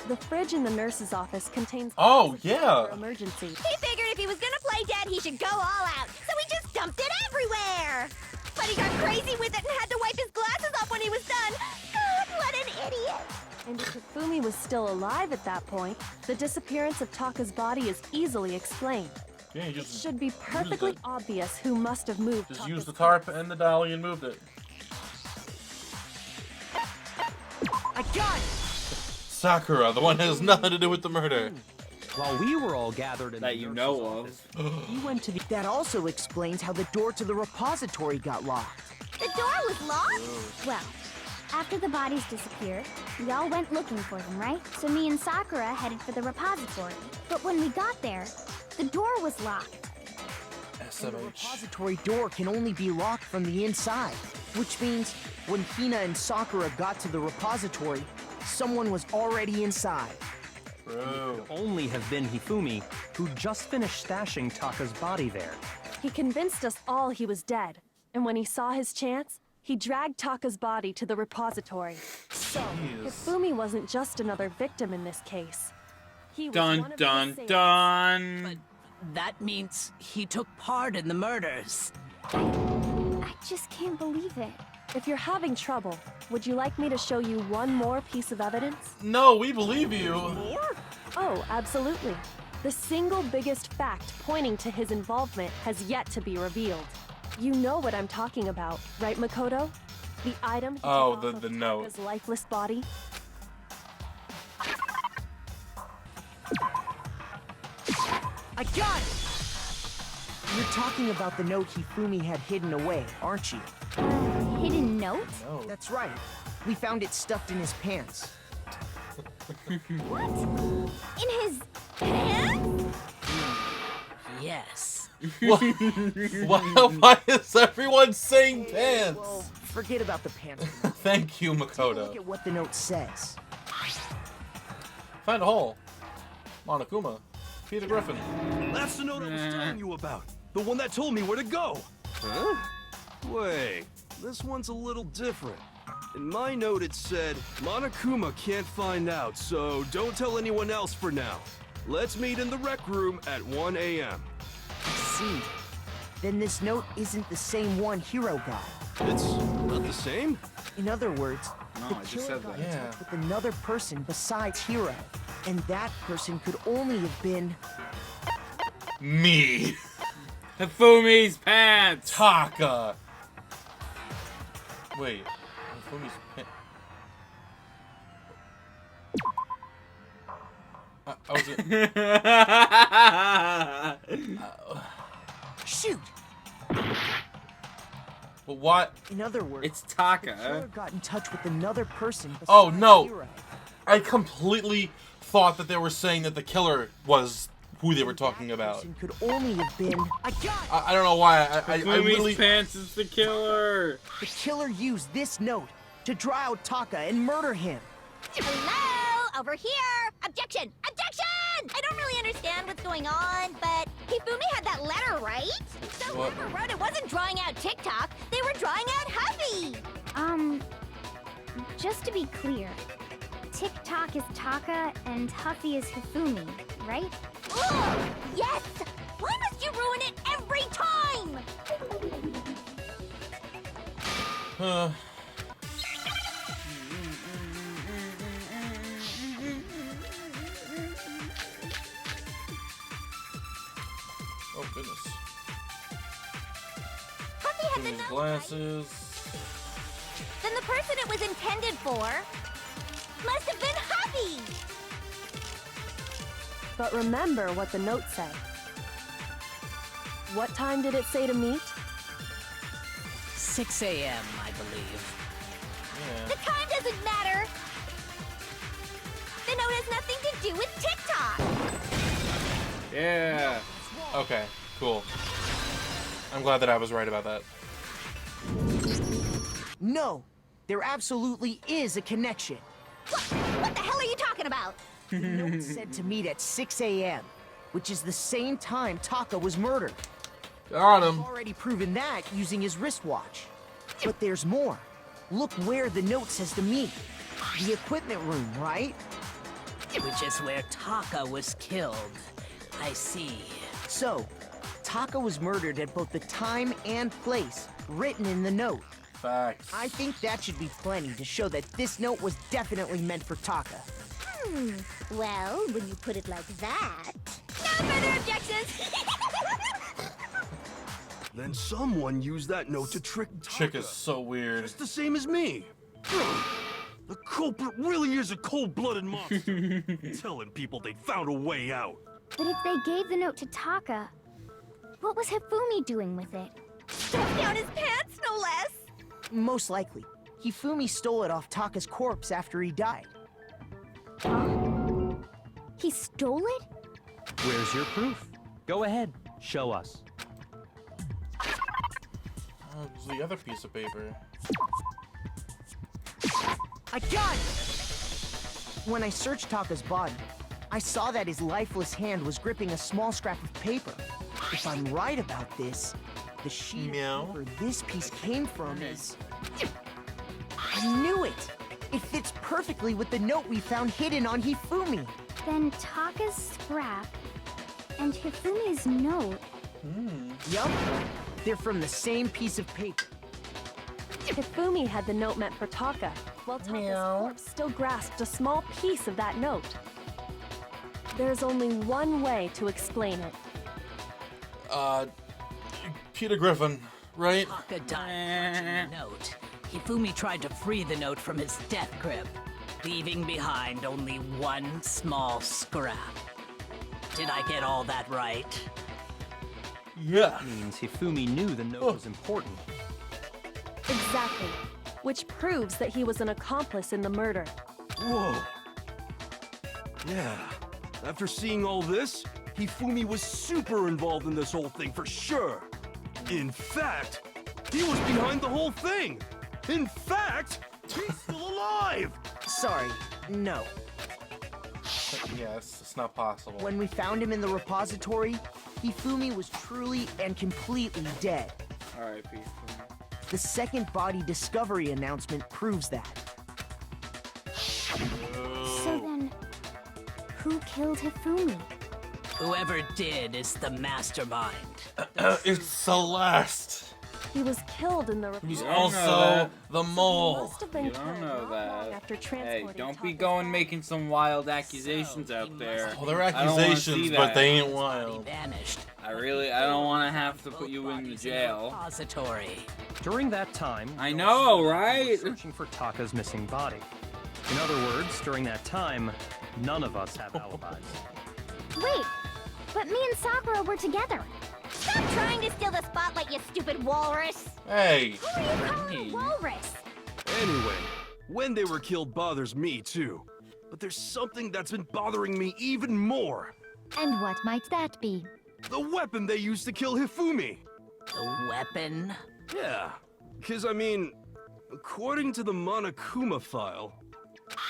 The fridge in the nurse's office contains... Oh, for yeah. emergency. He figured if he was gonna play dead, he should go all out, so he just dumped it everywhere. But he got crazy with it and had to wipe his glasses off when he was done. God, what an idiot! And if Hifumi was still alive at that point, the disappearance of Taka's body is easily explained. Yeah, you It just should be perfectly it. obvious who must have moved Just Taka's used the tarp corpse. and the dolly and moved it. I got it! Sakura, the one that has nothing to do with the murder. While we were all gathered in That the you nurse's know office, he went to the... That also explains how the door to the repository got locked. The door was locked? Well, after the bodies disappeared, we all went looking for them, right? So me and Sakura headed for the repository. But when we got there, the door was locked. And the SMH. repository door can only be locked from the inside, which means when Hina and Sakura got to the repository, someone was already inside. Bro. only have been Hifumi, who just finished stashing Taka's body there. He convinced us all he was dead, and when he saw his chance, he dragged Taka's body to the repository. So, Hifumi wasn't just another victim in this case. He was Dun one of the dun assailants. dun. That means he took part in the murders. I just can't believe it. If you're having trouble, would you like me to show you one more piece of evidence? No, we believe you. Oh, absolutely. The single biggest fact pointing to his involvement has yet to be revealed. You know what I'm talking about, right, Makoto? The item he took Oh, off the of note. Taka's lifeless body? I got it! You're talking about the note Hifumi had hidden away, aren't you? Hidden note? No. That's right. We found it stuffed in his pants. What? In his pants? Yes. Why is everyone saying pants? Well, forget about the pants. Thank you, Take a Makoto. look at what the note says. Find a hole. Monokuma. Peter Griffin. That's the note I was telling you about. The one that told me where to go. Huh? Wait, this one's a little different. In my note it said, Monokuma can't find out, so don't tell anyone else for now. Let's meet in the rec room at 1 a.m. I see. Then this note isn't the same one Hiro got. It's not the same? In other words, No, the I just killer said got that. in Yeah. touch with another person besides Hiro. And that person could only have been... Me. Hifumi's pants! Taka. Wait. Hifumi's pants. I was. Shoot! But what? In other words, It's the Taka. killer got in touch with another person besides Oh, no. Hiro. I completely thought that they were saying that the killer was who they were talking That about. person could only have been... I got it! I don't know why. I Hifumi's really. pants is the killer! The killer used this note to draw out Taka and murder him. Hello? Over here! Objection! Objection! I don't really understand what's going on, but Hifumi had that letter, right? So What? whoever wrote it wasn't drawing out TikTok, they were drawing out Huffy! Just to be clear, TikTok is Taka and Huffy is Hifumi, right? Ugh! Yes! Why must you ruin it every time? Oh goodness. Huffy had the Hifumi's note, right? glasses. Then the person it was intended for must have been Huffy! But remember what the note said. What time did it say to meet? 6 a.m., I believe. The Yeah. time doesn't matter! The note has nothing to do with TikTok! Yeah. Okay. Cool. I'm glad that I was right about that. No, there absolutely is a connection. What the hell are you talking about? The note said to meet at 6 a.m., which is the same time Taka was murdered. Got I've him. already proven that using his wristwatch. But there's more. Look where the note says to meet. The equipment room, right? Which is where Taka was killed. I see. So, Taka was murdered at both the time and place written in the note. Facts. I think that should be plenty to show that this note was definitely meant for Taka. Well, when you put it like that... No further objections! Then someone used that note to trick Taka. Chick is so weird. Just the same as me. The culprit really is a cold-blooded monster. Telling people they found a way out. But if they gave the note to Taka, what was Hifumi doing with it? Stuffed down his pants, no less! Most likely, Hifumi stole it off Taka's corpse after he died. He stole it? Where's your proof? Go ahead, show us. What's the other piece of paper? I got it! When I searched Taka's body, I saw that his lifeless hand was gripping a small scrap of paper. If I'm right about this, the sheet Meow. of paper this piece came from is... I knew it! It fits perfectly with the note we found hidden on Hifumi. Then Taka's scrap and Hifumi's note. Yup, they're from the same piece of paper. Hifumi had the note meant for Taka, while Taka's corpse still grasped a small piece of that note. There's only one way to explain it. Peter Griffin, right? Taka died clutching the note. Hifumi tried to free the note from his death grip, leaving behind only one small scrap. Did I get all that right? Yeah. Means Hifumi knew the note was important. Exactly. Which proves that he was an accomplice in the murder. Whoa. Yeah. After seeing all this, Hifumi was super involved in this whole thing for sure. In fact, he was behind the whole thing. In fact, he's still alive. Sorry, no. Yes, it's not possible. When we found him in the repository, Hifumi was truly and completely dead. R.I.P. The second body discovery announcement proves that. So then, who killed Hifumi? Whoever did is the mastermind. It's Celeste. He was killed in the He's report. also the He mole. must have been You don't killed know not long that. after Hey, transporting don't be Taka's going body. making some wild accusations out there. Well, they're I don't wanna accusations, see but that. they ain't He wild. vanished. I don't want to have to put you in the jail. Repository. During that time, I know, we were right? searching for Taka's missing body. In other words, during that time, none of us have alibis. Wait, but me and Sakura were together. Stop trying to steal the spotlight, you stupid walrus! Hey, Who are you calling a walrus? Anyway, when they were killed bothers me too. But there's something that's been bothering me even more. And what might that be? The weapon they used to kill Hifumi. The weapon? Yeah, because I mean, according to the Monokuma file,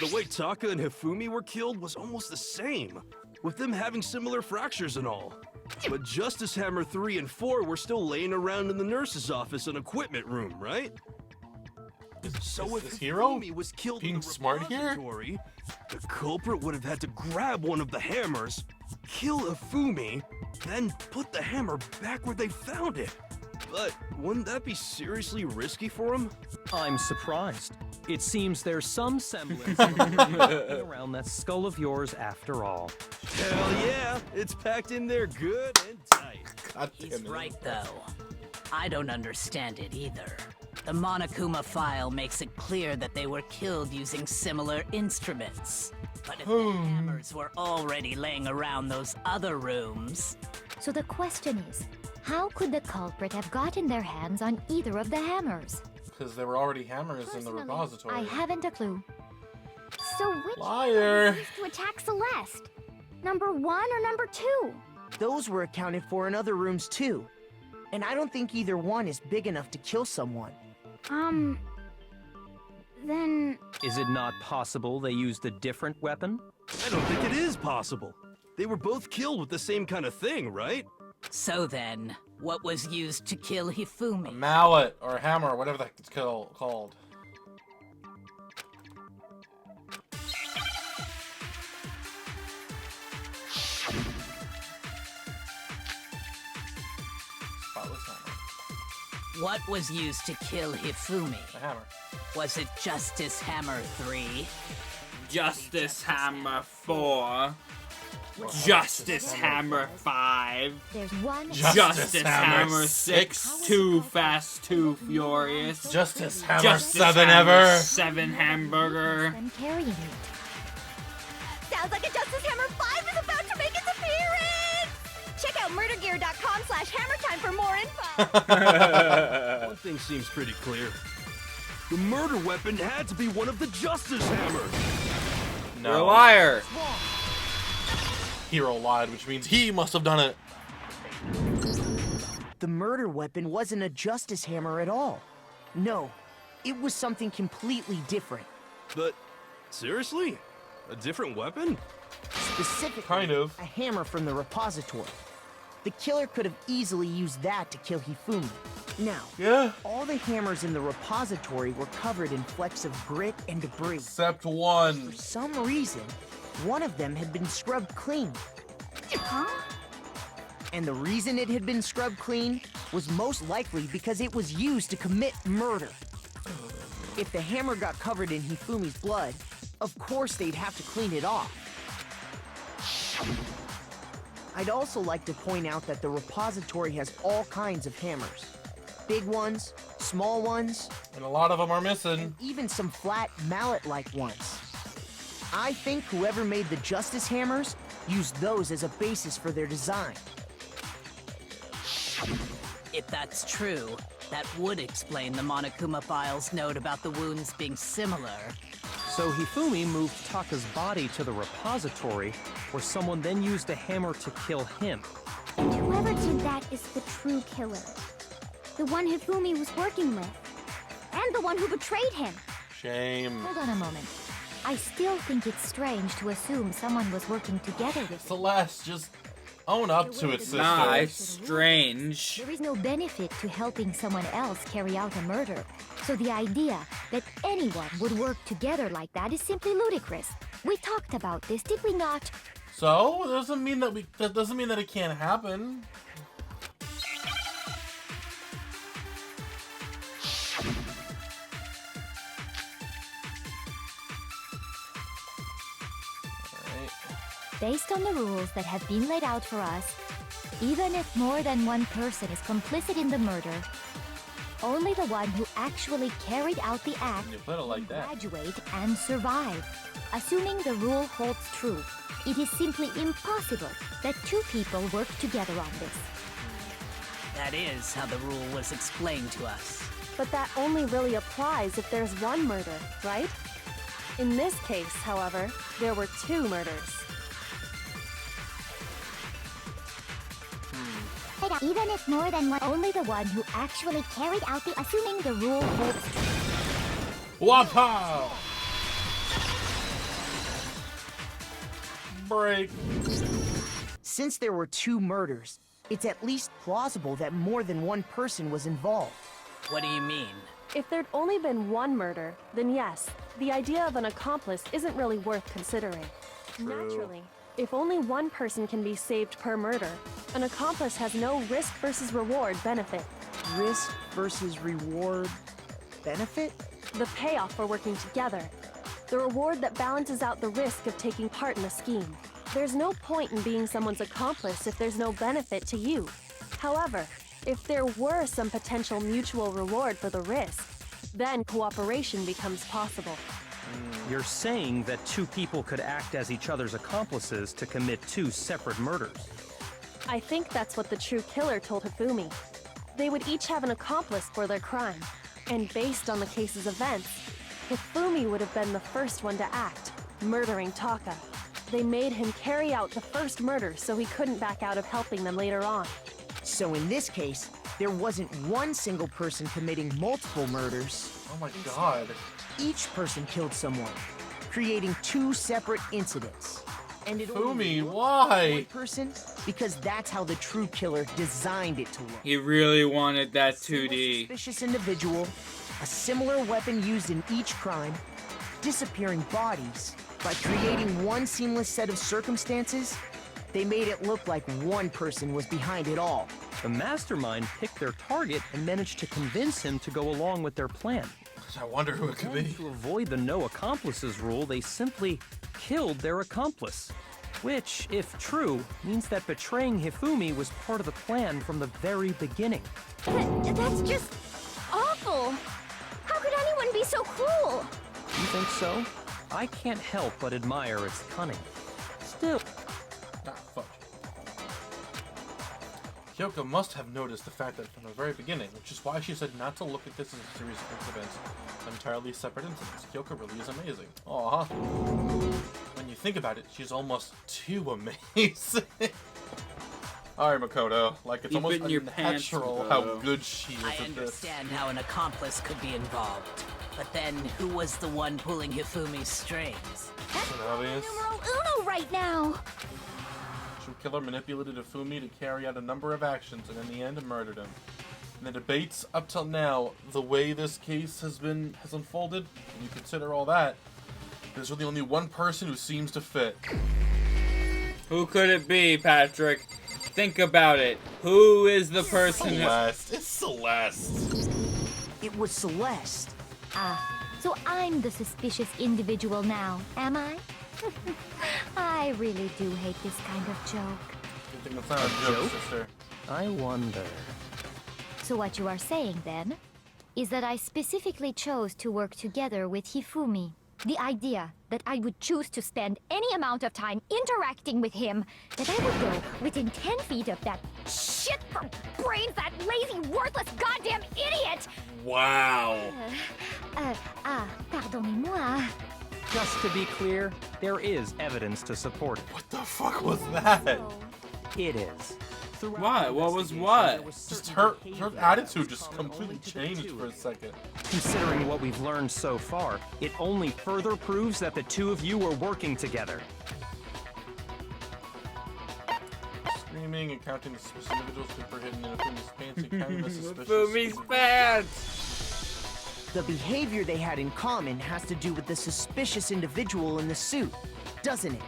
the way Taka and Hifumi were killed was almost the same, with them having similar fractures and all. But Justice Hammer 3 and 4 were still laying around in the nurse's office and equipment room, right? So if is Hiro Hifumi was killed being in the smart here? repository, the culprit would have had to grab one of the hammers, kill Hifumi, then put the hammer back where they found it. But wouldn't that be seriously risky for him? I'm surprised. It seems there's some semblance of a around that skull of yours after all. Hell yeah, it's packed in there good and tight. God He's damn it. right, though. I don't understand it either. The Monokuma file makes it clear that they were killed using similar instruments. But if the hammers were already laying around those other rooms... So the question is, how could the culprit have gotten their hands on either of the hammers? Because there were already hammers in the Personally, repository. I haven't a clue. So which Liar. was used to attack Celeste? Number 1 or number 2? Those were accounted for in other rooms too. And I don't think either one is big enough to kill someone. Then... Is it not possible they used a different weapon? I don't think it is possible. They were both killed with the same kind of thing, right? So then, what was used to kill A Hifumi? mallet or a hammer, whatever that's called. Spotless hammer. What was used to kill Hifumi? A hammer. Was it Justice Hammer 3? Justice Hammer 4. Justice Hammer 5. There's one... Justice Hammer 6. Too Fast, Too Furious. Justice Hammer Justice 7 Hammer ever. 7 Hamburger. them carrying it. Sounds like a Justice Hammer 5 is about to make its appearance! Check out murdergear.com/hammertime for more info! One thing seems pretty clear. The murder weapon had to be one of the Justice Hammers. You're a liar. Hero lied, which means he must have done it. The murder weapon wasn't a justice hammer at all. No, it was something completely different. But, seriously? A different weapon? Specifically, Kind of. a hammer from the repository. The killer could have easily used that to kill Hifumi. Now, Yeah. all the hammers in the repository were covered in flecks of grit and debris. Except one. For some reason, one of them had been scrubbed clean. Huh? And the reason it had been scrubbed clean was most likely because it was used to commit murder. If the hammer got covered in Hifumi's blood, of course they'd have to clean it off. I'd also like to point out that the repository has all kinds of hammers. Big ones, small ones, And a lot of them are missing. even some flat mallet-like ones. I think whoever made the Justice Hammers used those as a basis for their design. If that's true, that would explain the Monokuma file's note about the wounds being similar. So Hifumi moved Taka's body to the repository, where someone then used a hammer to kill him. And whoever did that is the true killer. The one Hifumi was working with. And the one who betrayed him. Shame. Hold on a moment. I still think it's strange to assume someone was working together with him. Celeste, just own up to it, sister. Nah, it's strange. There is no benefit to helping someone else carry out a murder. So the idea that anyone would work together like that is simply ludicrous. We talked about this, did we not? So, that doesn't mean that it can't happen. Based on the rules that have been laid out for us, even if more than one person is complicit in the murder, only the one who actually carried out the act You put it like that. graduate and survive. Assuming the rule holds true, it is simply impossible that two people work together on this. That is how the rule was explained to us. But that only really applies if there's one murder, right? In this case, however, there were two murders. Even if more than one. Only the one who actually carried out the assuming the rule holds true. Wapow! Break. Since there were two murders, it's at least plausible that more than one person was involved. What do you mean? If there'd only been one murder, then yes, the idea of an accomplice isn't really worth considering. Naturally, if only one person can be saved per murder, an accomplice has no risk versus reward benefit. Risk versus reward benefit? The payoff for working together. The reward that balances out the risk of taking part in a scheme. There's no point in being someone's accomplice if there's no benefit to you. However, if there were some potential mutual reward for the risk, then cooperation becomes possible. You're saying that two people could act as each other's accomplices to commit two separate murders. I think that's what the true killer told Hifumi. They would each have an accomplice for their crime. And based on the case's events, Hifumi would have been the first one to act, murdering Taka. They made him carry out the first murder so he couldn't back out of helping them later on. So in this case, there wasn't one single person committing multiple murders. Oh my god. Each person killed someone, creating two separate incidents. And it only Fumi, looked why? like one person because that's how the true killer designed it to look. He really wanted that Single 2D. suspicious individual, a similar weapon used in each crime, disappearing bodies. By creating one seamless set of circumstances, they made it look like one person was behind it all. The mastermind picked their target and managed to convince him to go along with their plan. I wonder who it could be. To avoid the no accomplices rule, they simply killed their accomplice. Which, if true, means that betraying Hifumi was part of the plan from the very beginning. That's just awful. How could anyone be so cruel? You think so? I can't help but admire its cunning. Still, Ah, fuck. Kyoko must have noticed the fact that from the very beginning, which is why she said not to look at this as a series of incidents, entirely separate incidents. Kyoko really is amazing. Aw. When you think about it, she's almost too amazing. Alright, Makoto. Like, it's Keep almost it in your pants, unnatural how Makoto. good she is I at this. understand how an accomplice could be involved. But then, who was the one pulling Hifumi's strings? Isn't it obvious? Numero uno right now. True killer manipulated Hifumi to carry out a number of actions and in the end murdered him. In the debates up till now, the way this case has unfolded, when you consider all that, there's really only one person who seems to fit. Who could it be, Patrick? Think about it. Who is the person who... Celeste. It's Celeste. It was Celeste. So I'm the suspicious individual now, am I? I really do hate this kind of joke. You think it's not a joke, sister? I wonder. So what you are saying, then, is that I specifically chose to work together with Hifumi. The idea that I would choose to spend any amount of time interacting with him, that I would go within 10 feet of that shit for brains, that lazy, worthless, goddamn idiot! Wow. Pardonnez-moi. Just to be clear, there is evidence to support it. What the fuck was that? It is. What? What was what? Just her attitude just completely changed for a second. Considering what we've learned so far, it only further proves that the two of you were working together. Screaming and counting the suspicious individuals super hidden in a Fumi's pants and counting the suspicious... Fumi's pants! The behavior they had in common has to do with the suspicious individual in the suit, doesn't it?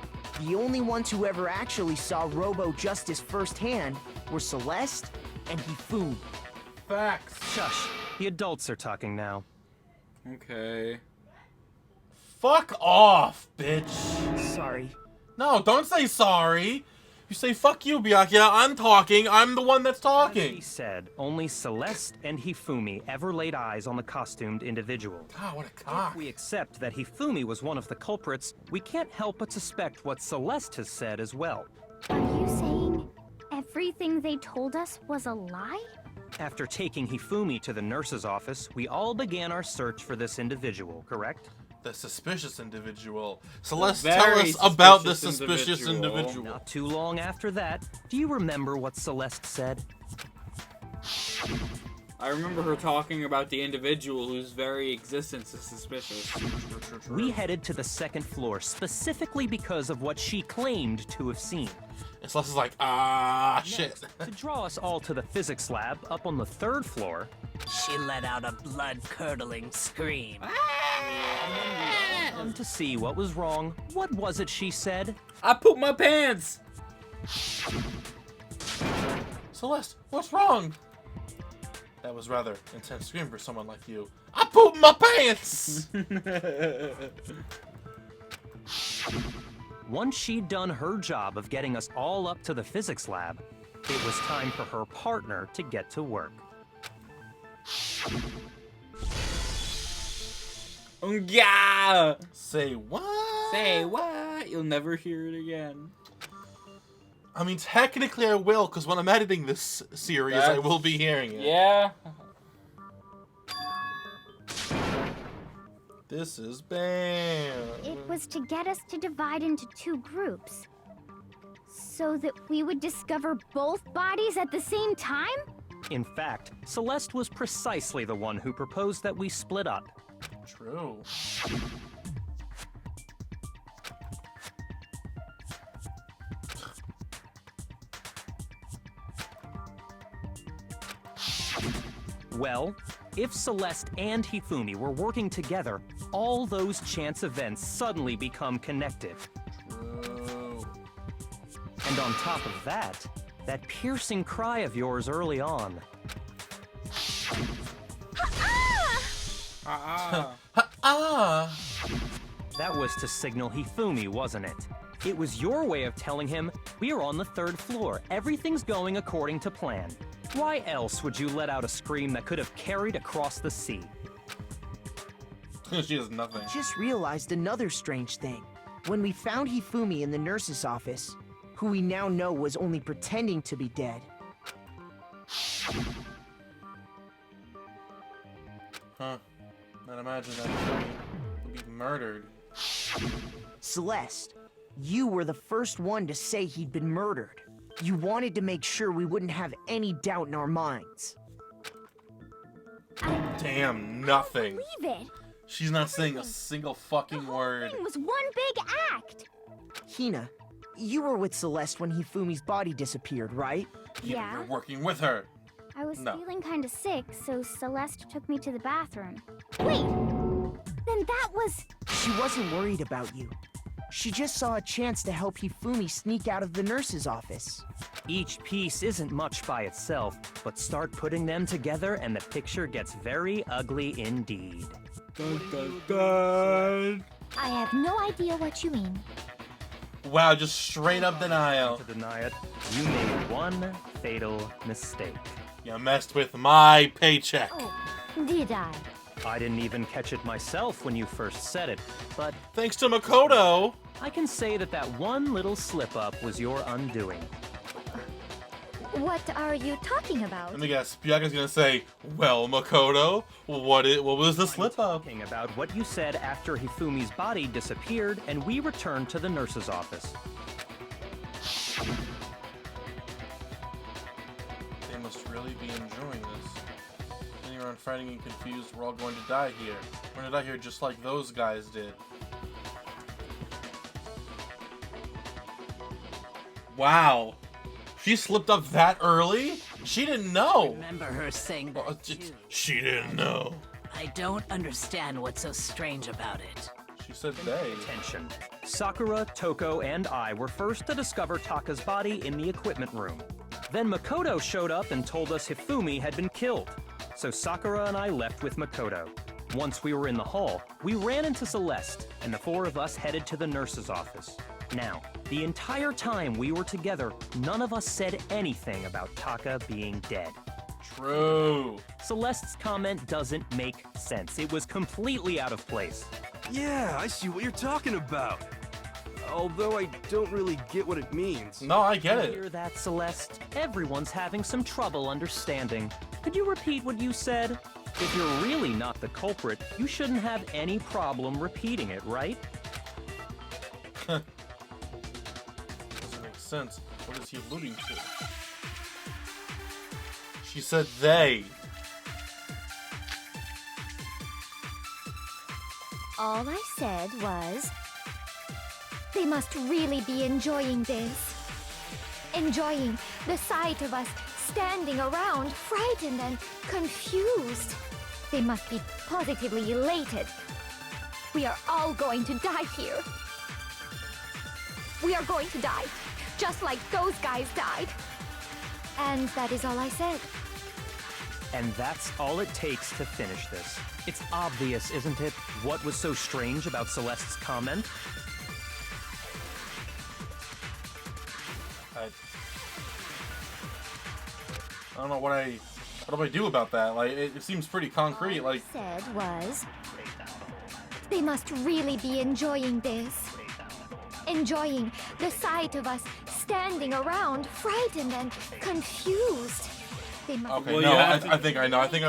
The only ones who ever actually saw Robo-Justice firsthand were Celeste and Hifumi. Facts. Shush. The adults are talking now. Okay. Fuck off, bitch. Sorry. No, don't say sorry. You say fuck you, Byakuya. I'm talking. I'm the one that's As talking. he said, only Celeste and Hifumi ever laid eyes on the costumed individual. God, what a cock. If we accept that Hifumi was one of the culprits, we can't help but suspect what Celeste has said as well. Are you saying everything they told us was a lie? After taking Hifumi to the nurse's office, we all began our search for this individual, correct? The suspicious individual. Celeste, Very tell us about the suspicious suspicious individual. Not too long after that, do you remember what Celeste said? I remember her talking about the individual whose very existence is suspicious. We headed to the second floor specifically because of what she claimed to have seen. And Celeste is like, ah, shit. To draw us all to the physics lab up on the third floor, She let out a blood-curdling scream. to see what was wrong, what was it she said? I pooped my pants! Celeste, what's wrong? That was rather intense scream for someone like you. I pooped my pants! Once she'd done her job of getting us all up to the physics lab, it was time for her partner to get to work. Yeah! Say what? Say what? You'll never hear it again. I mean, technically I will, because when I'm editing this series, I will be hearing it. Yeah. This is bad. It was to get us to divide into two groups. So that we would discover both bodies at the same time? In fact, Celeste was precisely the one who proposed that we split up. True. Well, if Celeste and Hifumi were working together, all those chance events suddenly become connected. True. And on top of that, that piercing cry of yours early on. Ah! That was to signal Hifumi, wasn't it? It was your way of telling him, we are on the third floor, everything's going according to plan. Why else would you let out a scream that could have carried across the sea? She has nothing. Just realized another strange thing. When we found Hifumi in the nurse's office, who we now know was only pretending to be dead. Huh. I'd imagine that Hifumi would be murdered. Celeste, you were the first one to say he'd been murdered. You wanted to make sure we wouldn't have any doubt in our minds. Damn, nothing. Believe it. She's not saying a single fucking word. It was one big act. Hina, you were with Celeste when Hifumi's body disappeared, right? Yeah. You're working with her. I was No. feeling kind of sick, so Celeste took me to the bathroom. Wait! Then that was... She wasn't worried about you. She just saw a chance to help Hifumi sneak out of the nurse's office. Each piece isn't much by itself, but start putting them together and the picture gets very ugly indeed. Dun, dun, dun. I have no idea what you mean. Wow, just straight up denial. To deny it, you made one fatal mistake. You messed with my paycheck. Oh, did I? I didn't even catch it myself when you first said it, but Thanks to Makoto. I can say that that one little slip-up was your undoing. What are you talking about? Let me guess. Byakuya's gonna say, "Well, Makoto, what was the slip up?" Talking about what you said after Hifumi's body disappeared and we returned to the nurse's office. They must really be enjoying this. Sitting around fighting and confused, we're all going to die here. We're gonna die here just like those guys did. Wow. She slipped up that early? She didn't know. Remember her saying that too. She didn't know. I don't understand what's so strange about it. She said they. Attention. Sakura, Toko, and I were first to discover Taka's body in the equipment room. Then Makoto showed up and told us Hifumi had been killed. So Sakura and I left with Makoto. Once we were in the hall, we ran into Celeste, and the four of us headed to the nurse's office. Now, the entire time we were together, none of us said anything about Taka being dead. True. Celeste's comment doesn't make sense. It was completely out of place. Yeah, I see what you're talking about. Although I don't really get what it means. No, I get You it. hear that, Celeste? Everyone's having some trouble understanding. Could you repeat what you said? If you're really not the culprit, you shouldn't have any problem repeating it, right? Doesn't make sense. What is he alluding to? She said they. All I said was, they must really be enjoying this. Enjoying the sight of us standing around, frightened and confused. They must be positively elated. We are all going to die here. We are going to die, just like those guys died. And that is all I said. And that's all it takes to finish this. It's obvious, isn't it, what was so strange about Celeste's comment? I don't know what do I do about that? Like, it seems pretty concrete. All I Like, said was, they must really be enjoying this. Enjoying the sight of us standing around, frightened and confused. They must okay, Well, no, yeah, I think I know. I think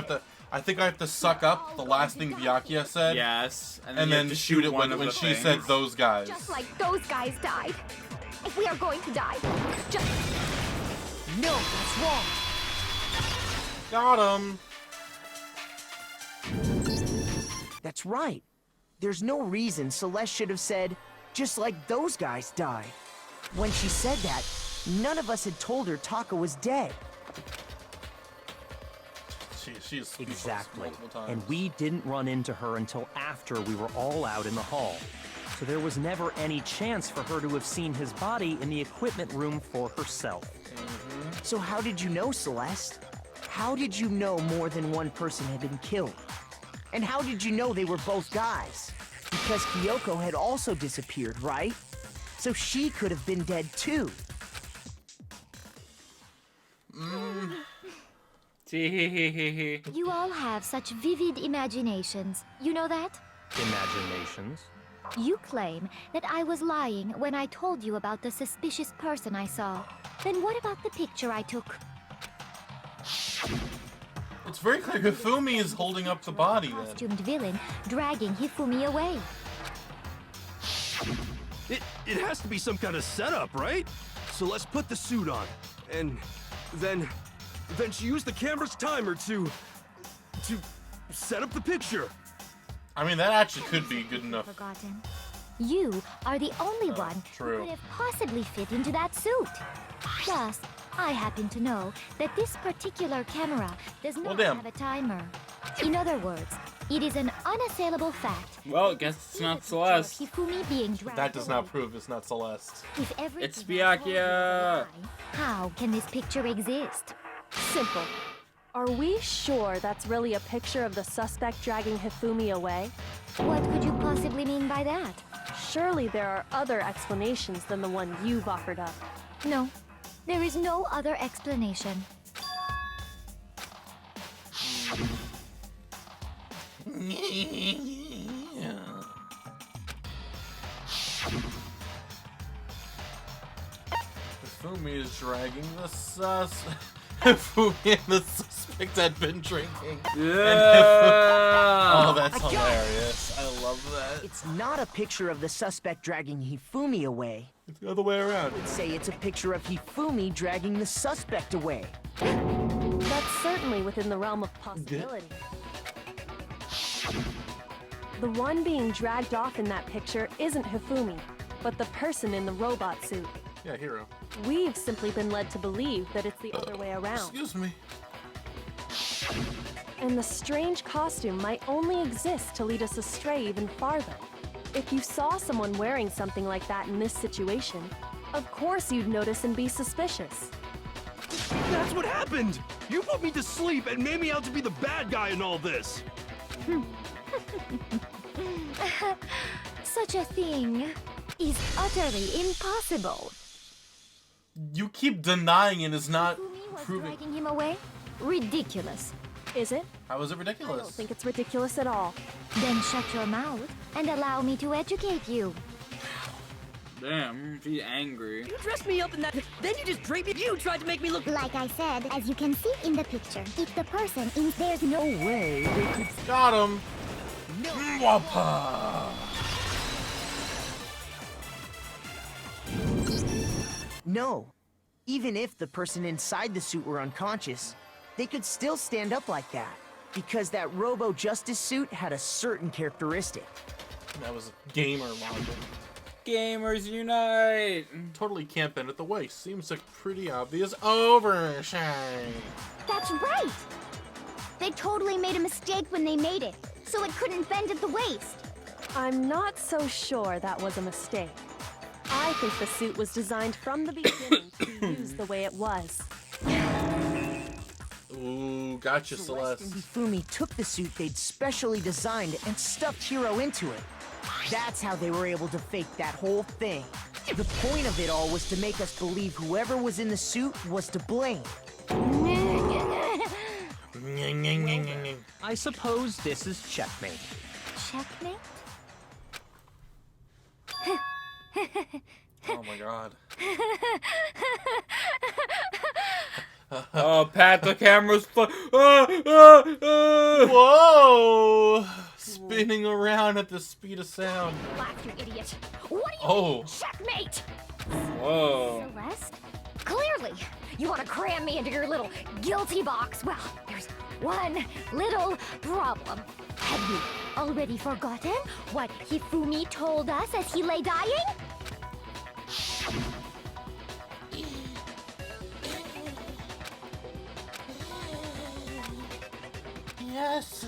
I have to suck up the last thing Byakuya said. Yes. And you have then to shoot it one when of the she things. said those guys. just like those guys died. We are going to die. Just No, that's wrong. Got him. That's right. There's no reason Celeste should have said, just like those guys died. When she said that, none of us had told her Taka was dead. She's Exactly. multiple times. And we didn't run into her until after we were all out in the hall. So there was never any chance for her to have seen his body in the equipment room for herself. So how did you know, Celeste? How did you know more than one person had been killed? And how did you know they were both guys? Because Kyoko had also disappeared, right? So she could have been dead too. you all have such vivid imaginations. You know that? Imaginations. You claim that I was lying when I told you about the suspicious person I saw. Then what about the picture I took? It's very clear Hifumi is holding up the body then. Costumed villain dragging Hifumi away. It has to be some kind of setup, right? So let's put the suit on. And then she used the camera's timer to set up the picture. I mean, that actually could be good enough. Forgotten. You are the only one true. who could have possibly fit into that suit. Plus, I happen to know that this particular camera does not damn. have a timer. In other words, it is an unassailable fact. Well, I guess it's not Celeste. Hifumi being dragged That does not away. prove it's not Celeste. If everything It's I told you was a Byakuya. lie, how can this picture exist? Simple. Are we sure that's really a picture of the suspect dragging Hifumi away? What could you possibly mean by that? Surely there are other explanations than the one you've offered up. No, there is no other explanation. Hifumi is dragging the Hifumi and the suspect had been drinking. Yeah. Oh, that's hilarious. I love that. It's not a picture of the suspect dragging Hifumi away. It's the other way around. I'd say it's a picture of Hifumi dragging the suspect away. That's certainly within the realm of possibility. The one being dragged off in that picture isn't Hifumi, but the person in the robot suit. Yeah, Hero. We've simply been led to believe that it's the other way around. Excuse me. And the strange costume might only exist to lead us astray even farther. If you saw someone wearing something like that in this situation, of course you'd notice and be suspicious. That's what happened! You put me to sleep and made me out to be the bad guy in all this! Such a thing is utterly impossible. You keep denying it is not Hifumi was proving. dragging him away? Ridiculous. Is it? How is it I ridiculous? don't think it's ridiculous at all. Then shut your mouth and allow me to educate you. Damn, she's angry. You dressed me up in that, then you just draped me. You tried to make me look. Like I said, as you can see in the picture, if the person in there's no way they could. Got him. Mwapa. No. Even if the person inside the suit were unconscious, they could still stand up like that. Because that Robo-Justice suit had a certain characteristic. That was gamer logic. Gamers unite! Totally can't bend at the waist. Seems like pretty obvious overshine. That's right! They totally made a mistake when they made it, so it couldn't bend at the waist. I'm not so sure that was a mistake. I think the suit was designed from the beginning to be used the way it was. Ooh, gotcha, Celeste Celeste. and Hifumi took the suit they'd specially designed and stuffed Hiro into it. That's how they were able to fake that whole thing. The point of it all was to make us believe whoever was in the suit was to blame. I suppose this is checkmate. Checkmate? Oh my god. Oh, Pat, the camera's Whoa! Spinning around at the speed of sound. Laugh, you idiot. What do you Oh. mean, checkmate? Whoa. Celeste? Clearly, you want to cram me into your little guilty box. Well, there's one little problem. Have you already forgotten what Hifumi told us as he lay dying? Yes,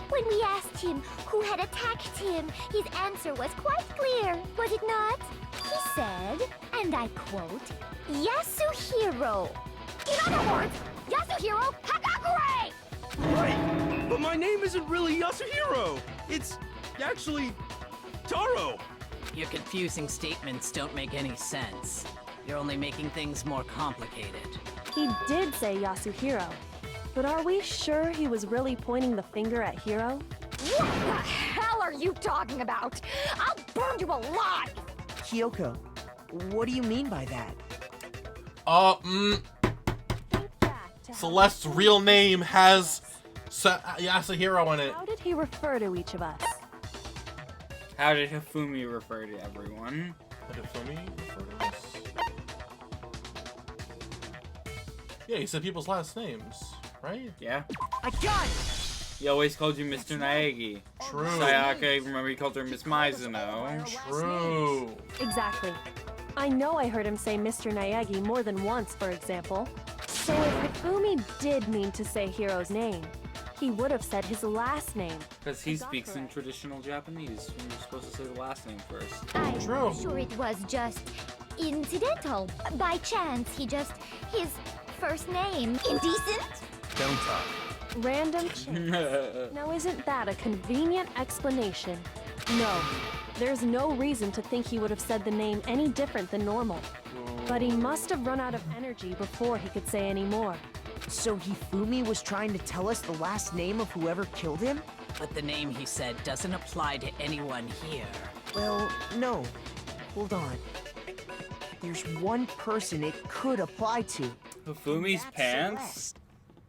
When we asked him who had attacked him, his answer was quite clear, was it not? He said, and I quote, Yasuhiro. In other words, Yasuhiro Hagakure! Right! But my name isn't really Yasuhiro! It's actually Taro! Your confusing statements don't make any sense. You're only making things more complicated. He did say Yasuhiro, but are we sure he was really pointing the finger at Hiro? What the hell are you talking about? I'll burn you alive! Kyoko, what do you mean by that? Celeste's real name has Yasuhiro in it. How did he refer to each of us? How did Hifumi refer to everyone? How did Hifumi refer to us? Yeah, he said people's last names, right? Yeah. I got it! He always called you Mr. Naegi. True. Sayaka, remember he called her Miss Mizuno. True. Exactly. I know I heard him say Mr. Naegi more than once, for example. So if Hifumi did mean to say Hiro's name, he would have said his last name. Because he speaks in traditional Japanese. When you're supposed to say the last name first. I'm True. sure it was just incidental. By chance, his first name. Indecent? Don't talk. Random chance. Now isn't that a convenient explanation? No, there's no reason to think he would have said the name any different than normal. But he must have run out of energy before he could say any more. So Hifumi was trying to tell us the last name of whoever killed him? But the name he said doesn't apply to anyone here. Well, no. Hold on. There's one person it could apply to. Hifumi's That's pants? Celeste.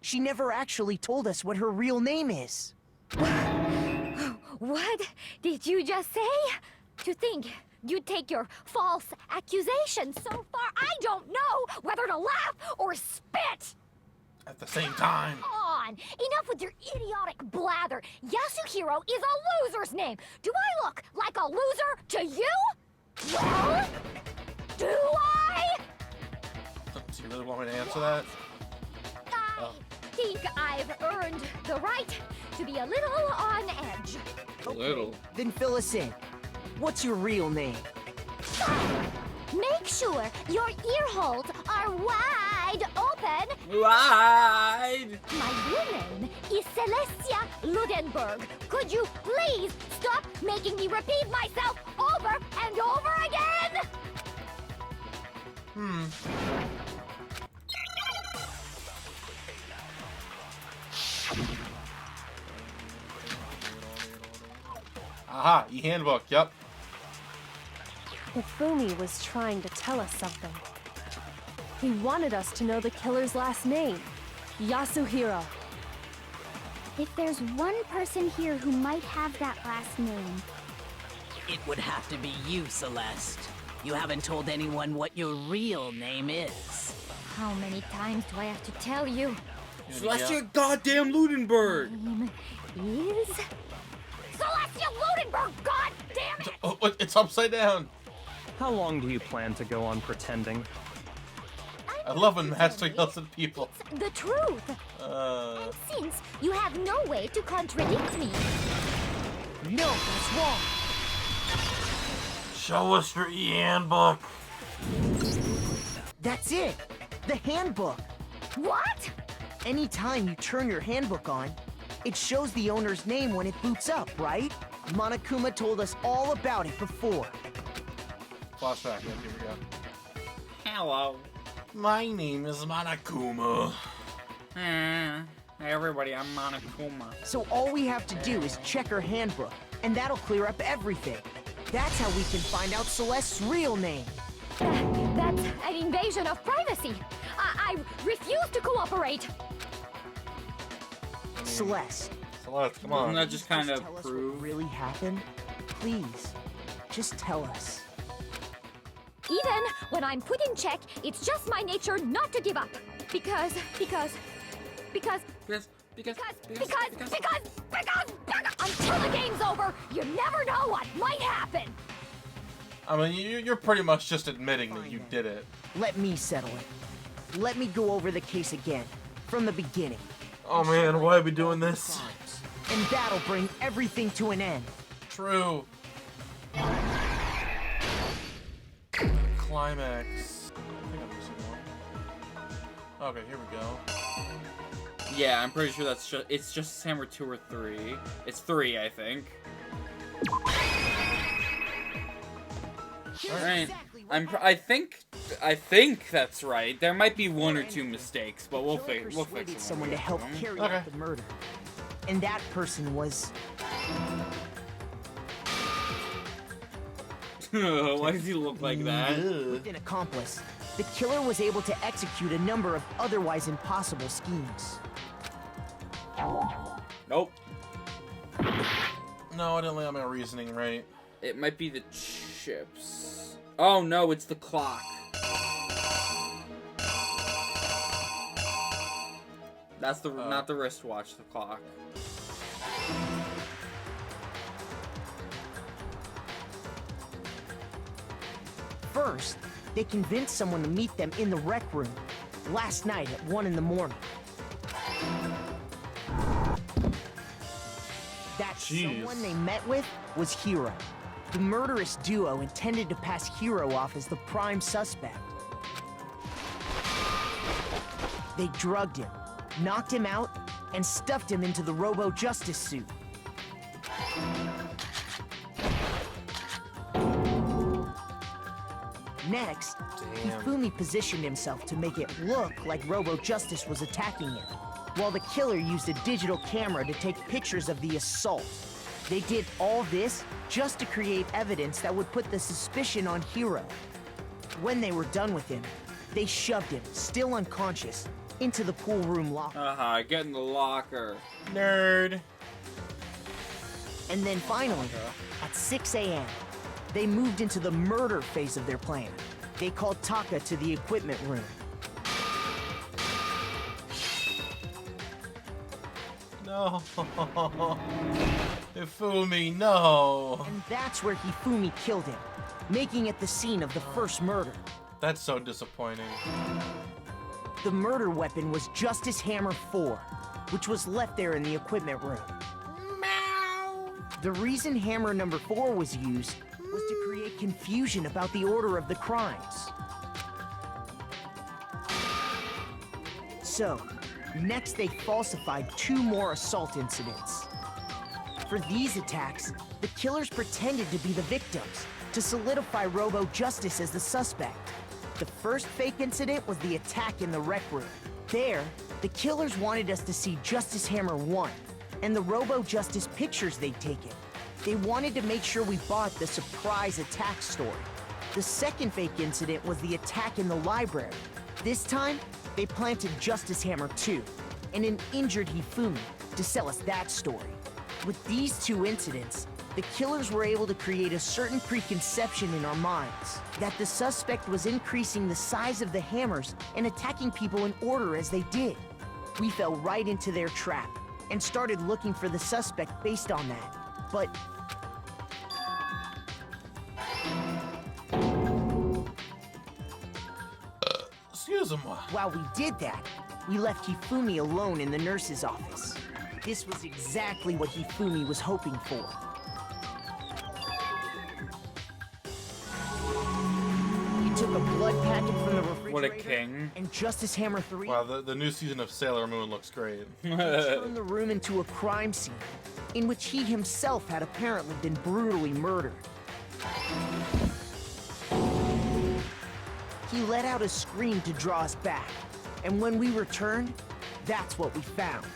She never actually told us what her real name is. What did you just say? To think you'd take your false accusations so far, I don't know whether to laugh or spit! At the same time. Come on! Enough with your idiotic blather! Yasuhiro is a loser's name! Do I look like a loser to you? Well, do I? Do you really want me to answer that? I think I've earned the right to be a little on edge. A little. Then fill us in. What's your real name? Make sure your ear holes are wide open. Wide! My real name is Celestia Ludenberg. Could you please stop making me repeat myself over and over again? Aha, e-handbook, yep. Hifumi was trying to tell us something. He wanted us to know the killer's last name, Yasuhiro. If there's one person here who might have that last name, It would have to be you, Celeste. You haven't told anyone what your real name is. How many times do I have to tell you? Celestia goddamn Ludenberg! Name is Celestia Ludenberg. God damn it! Oh, it's upside down. How long do you plan to go on pretending? I love when Master yells at people. It's the truth. And since you have no way to contradict me, No, that's wrong. Show us your e-handbook. That's it. The handbook. what? Anytime you turn your handbook on, it shows the owner's name when it boots up, right? Monokuma told us all about it before. Flashback, yeah, here we go. Hello. My name is Monokuma. Hey everybody, I'm Monokuma. So all we have to do is check her handbook, and that'll clear up everything. That's how we can find out Celeste's real name. That's an invasion of privacy. I refuse to cooperate. Celeste, Celeste, come Doesn't on. that just kind of tell us prove? what really happened? Please, just tell us. Even when I'm put in check, it's just my nature not to give up. Because until the game's over, you never know what might happen. I mean, you're pretty much just admitting that you did it. Let me settle it. Let me go over the case again, from the beginning. Oh man, why are we doing this? And that'll bring everything to an end. True. Climax. I think I'm missing one. Okay, here we go. Yeah, I'm pretty sure that's just, it's just Hammer 2 or 3. It's 3, I think. Alright. I think that's right. There might be one or two mistakes, but we'll fix it. Someone to help carry out the murder. And that person was... Why does he look like that? With an accomplice, the killer was able to execute a number of otherwise impossible schemes. Nope. No, I didn't lay out my reasoning right. It might be the chips. Oh no, it's the clock. That's the not the wristwatch, the clock. First, they convinced someone to meet them in the rec room last night at 1 in the morning. That someone they met with was Hiro. The murderous duo intended to pass Hiro off as the prime suspect. They drugged him, knocked him out, and stuffed him into the Robo-Justice suit. Next, Hifumi positioned himself to make it look like Robo-Justice was attacking him, while the killer used a digital camera to take pictures of the assault. They did all this just to create evidence that would put the suspicion on Hiro. when they were done with him, they shoved him, still unconscious, into the pool room locker. Get in the locker. Nerd. And then finally, at 6 a.m., they moved into the murder phase of their plan. They called Taka to the equipment room. No. Hifumi, no. And that's where Hifumi killed him, making it the scene of the first murder. That's so disappointing. The murder weapon was Justice Hammer 4, which was left there in the equipment room. The reason Hammer number 4 was used was to create confusion about the order of the crimes. So, next they falsified 2 more assault incidents. For these attacks, the killers pretended to be the victims to solidify Robo Justice as the suspect. The first fake incident was the attack in the rec room. There, the killers wanted us to see Justice Hammer 1 and the Robo Justice pictures they'd taken. They wanted to make sure we bought the surprise attack story. The second fake incident was the attack in the library. This time, they planted Justice Hammer 2 and an injured Hifumi to sell us that story. With these 2 incidents, the killers were able to create a certain preconception in our minds that the suspect was increasing the size of the hammers and attacking people in order as they did. We fell right into their trap and started looking for the suspect based on that. But excuse me. While we did that, we left Hifumi alone in the nurse's office. This was exactly what Hifumi was hoping for. He took a blood packet from the refrigerator. What a king. And Justice Hammer 3. Wow, the new season of Sailor Moon looks great. Turned the room into a crime scene in which he himself had apparently been brutally murdered. He let out a scream to draw us back, and when we returned, that's what we found.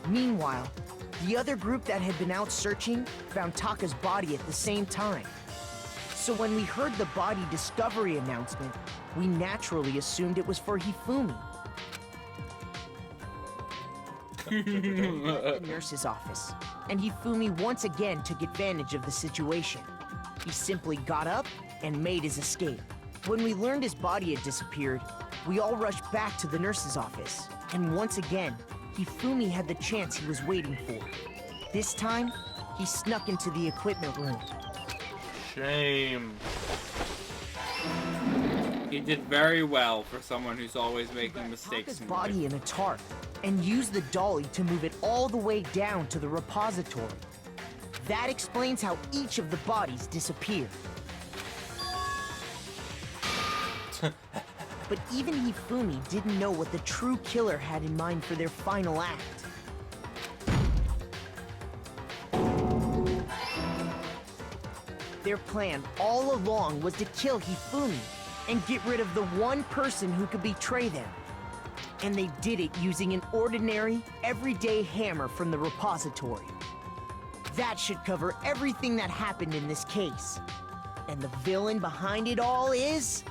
Meanwhile, the other group that had been out searching found Taka's body at the same time. So when we heard the body discovery announcement, we naturally assumed it was for Hifumi. The nurse's office, and Hifumi once again took advantage of the situation. He simply got up and made his escape. When we learned his body had disappeared, we all rushed back to the nurse's office, and once again, Hifumi had the chance he was waiting for. This time, he snuck into the equipment room. Shame. He did very well for someone who's always making mistakes. His body in a tarp and used the dolly to move it all the way down to the repository. That explains how each of the bodies disappeared. But even Hifumi didn't know what the true killer had in mind for their final act. Their plan all along was to kill Hifumi and get rid of the one person who could betray them. And they did it using an ordinary, everyday hammer from the repository. That should cover everything that happened in this case. And the villain behind it all is...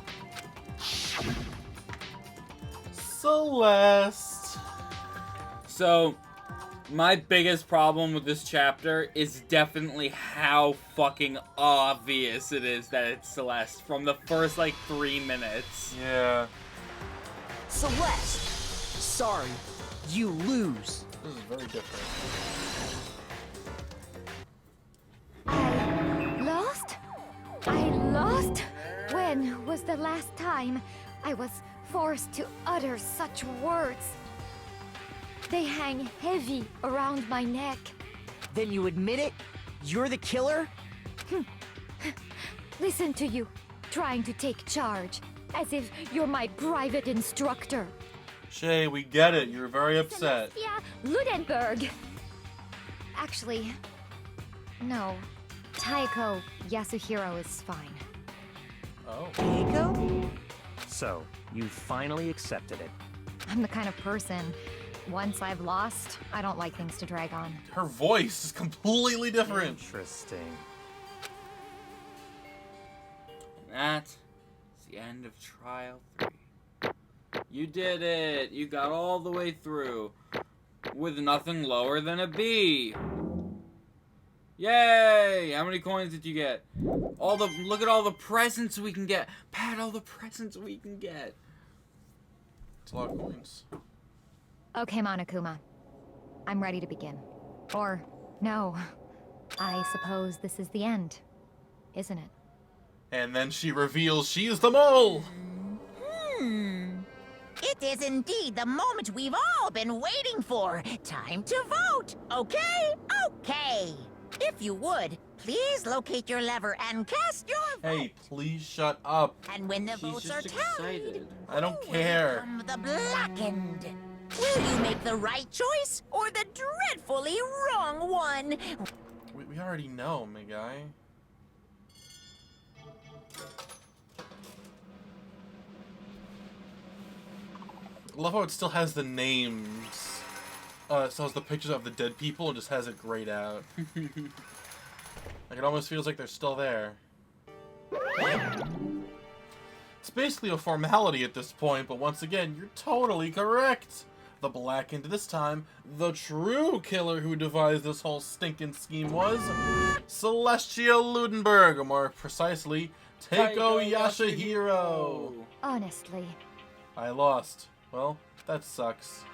Celeste. So, my biggest problem with this chapter is definitely how fucking obvious it is that it's Celeste from the first, 3 minutes. Yeah. Celeste! Sorry, you lose. This is very different. I lost? I lost? When was the last time I was forced to utter such words? They hang heavy around my neck. Then you admit it? You're the killer? Listen to you, trying to take charge, as if you're my private instructor. Shay, we get it. You're very upset. Celestia Ludenberg. Actually, no. Taiko Yasuhiro is fine. Oh. Taiko? So, you finally accepted it. I'm the kind of person, once I've lost, I don't like things to drag on. Her voice is completely different. Interesting. That's the end of Trial 3. You did it! You got all the way through with nothing lower than a B. Yay! How many coins did you get? Look at all the presents we can get. Pat, all the presents we can get. It's a lot of coins. Okay, Monokuma. I'm ready to begin. Or, no. I suppose this is the end, isn't it? And then she reveals she's the mole! It is indeed the moment we've all been waiting for. Time to vote, okay? Okay. If you would, please locate your lever and cast your vote. Hey, please shut up. And when the She's votes are just tallied, excited. I don't who care. will become the blackened? Will you make the right choice or the dreadfully wrong one? We already know, my guy. I love how it still has the names. It still has the pictures of the dead people and just has it grayed out. Like, it almost feels like they're still there. It's basically a formality at this point, but once again, you're totally correct. The blackened, this time, the true killer who devised this whole stinking scheme was Celestia Ludenberg, or more precisely, Taiko Yasuhiro. Honestly. I lost. Well, that sucks.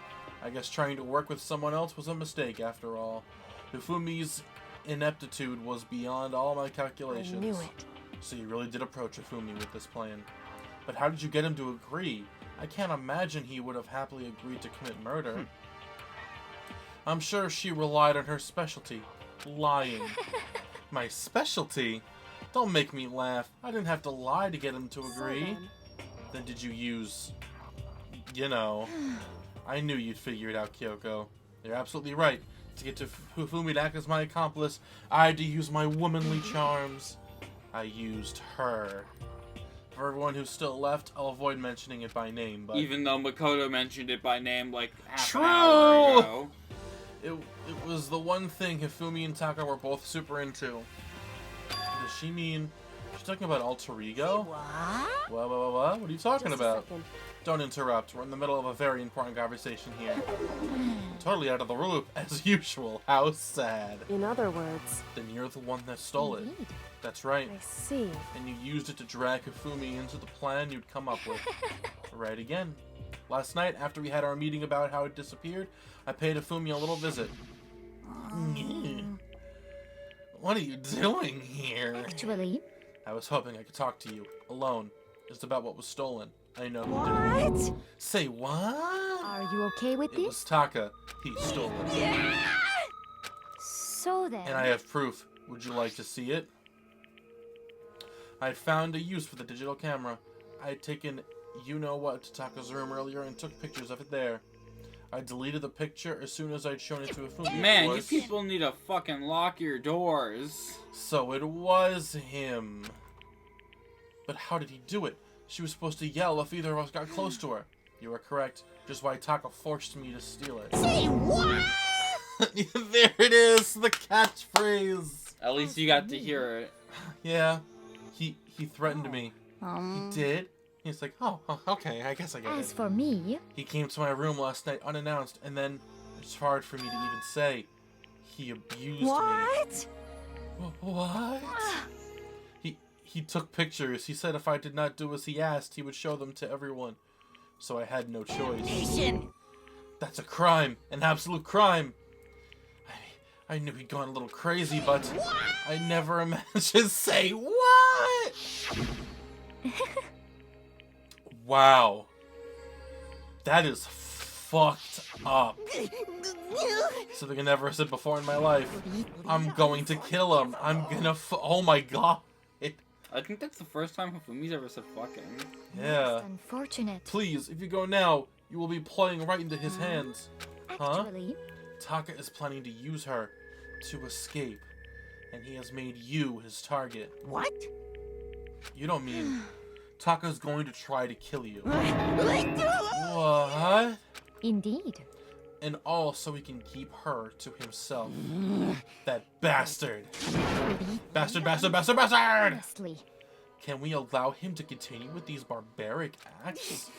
I guess trying to work with someone else was a mistake after all. Hifumi's ineptitude was beyond all my calculations. I knew it. So you really did approach Hifumi with this plan. But how did you get him to agree? I can't imagine he would have happily agreed to commit murder. I'm sure she relied on her specialty, lying. My specialty? Don't make me laugh. I didn't have to lie to get him to agree. Then did you use... You know... I knew you'd figure it out, Kyoko. You're absolutely right. To get to Hifumi to act as my accomplice, I had to use my womanly charms. I used her. For everyone who's still left, I'll avoid mentioning it by name, but... Even though Makoto mentioned it by name like half True! an hour ago. It was the one thing Hifumi and Taka were both super into. Does she mean... She's talking about alter ego? What? What? What are you talking Just a about? second. Don't interrupt. We're in the middle of a very important conversation here. Totally out of the loop, as usual. How sad. In other words, Then you're the one that stole it. Indeed. That's right. I see. And you used it to drag Hifumi into the plan you'd come up with. Right again. Last night, after we had our meeting about how it disappeared, I paid Hifumi a little visit. What are you doing here? Actually, I was hoping I could talk to you, alone, just about what was stolen. I know who did it. what? Say what? Are you okay with It this? was Taka. He stole it. So then... And I have proof. Would you like to see it? I found a use for the digital camera. I had taken you-know-what to Taka's room earlier and took pictures of it there. I deleted the picture as soon as I'd shown it to Hifumi. Man, of you course. people need to fucking lock your doors. So it was him. But how did he do it? She was supposed to yell if either of us got close to her. You are correct. Just why Taka forced me to steal it. Say what? There it is, the catchphrase. At least you got to hear it. Yeah, he threatened me. He did? He's like, oh, okay, I guess I get it. As for me, He came to my room last night unannounced, and then it's hard for me to even say. He abused me. What? What? He took pictures. He said if I did not do as he asked, he would show them to everyone. So I had no choice. That's a crime, an absolute crime. I knew he'd gone a little crazy, but I never imagined. Say what? Wow. That is fucked up. Something I never said before in my life. I'm going to kill him. I'm gonna oh my god. I think that's the first time Hifumi's ever said fucking. Yeah. most unfortunate. Please, if you go now, you will be playing right into his hands. Huh? Actually, Taka is planning to use her to escape, and he has made you his target. What? You don't mean Taka's going to try to kill you. What? What? indeed. And all so he can keep her to himself. That bastard. Bastard, bastard, bastard, bastard! Honestly, Can we allow him to continue with these barbaric acts?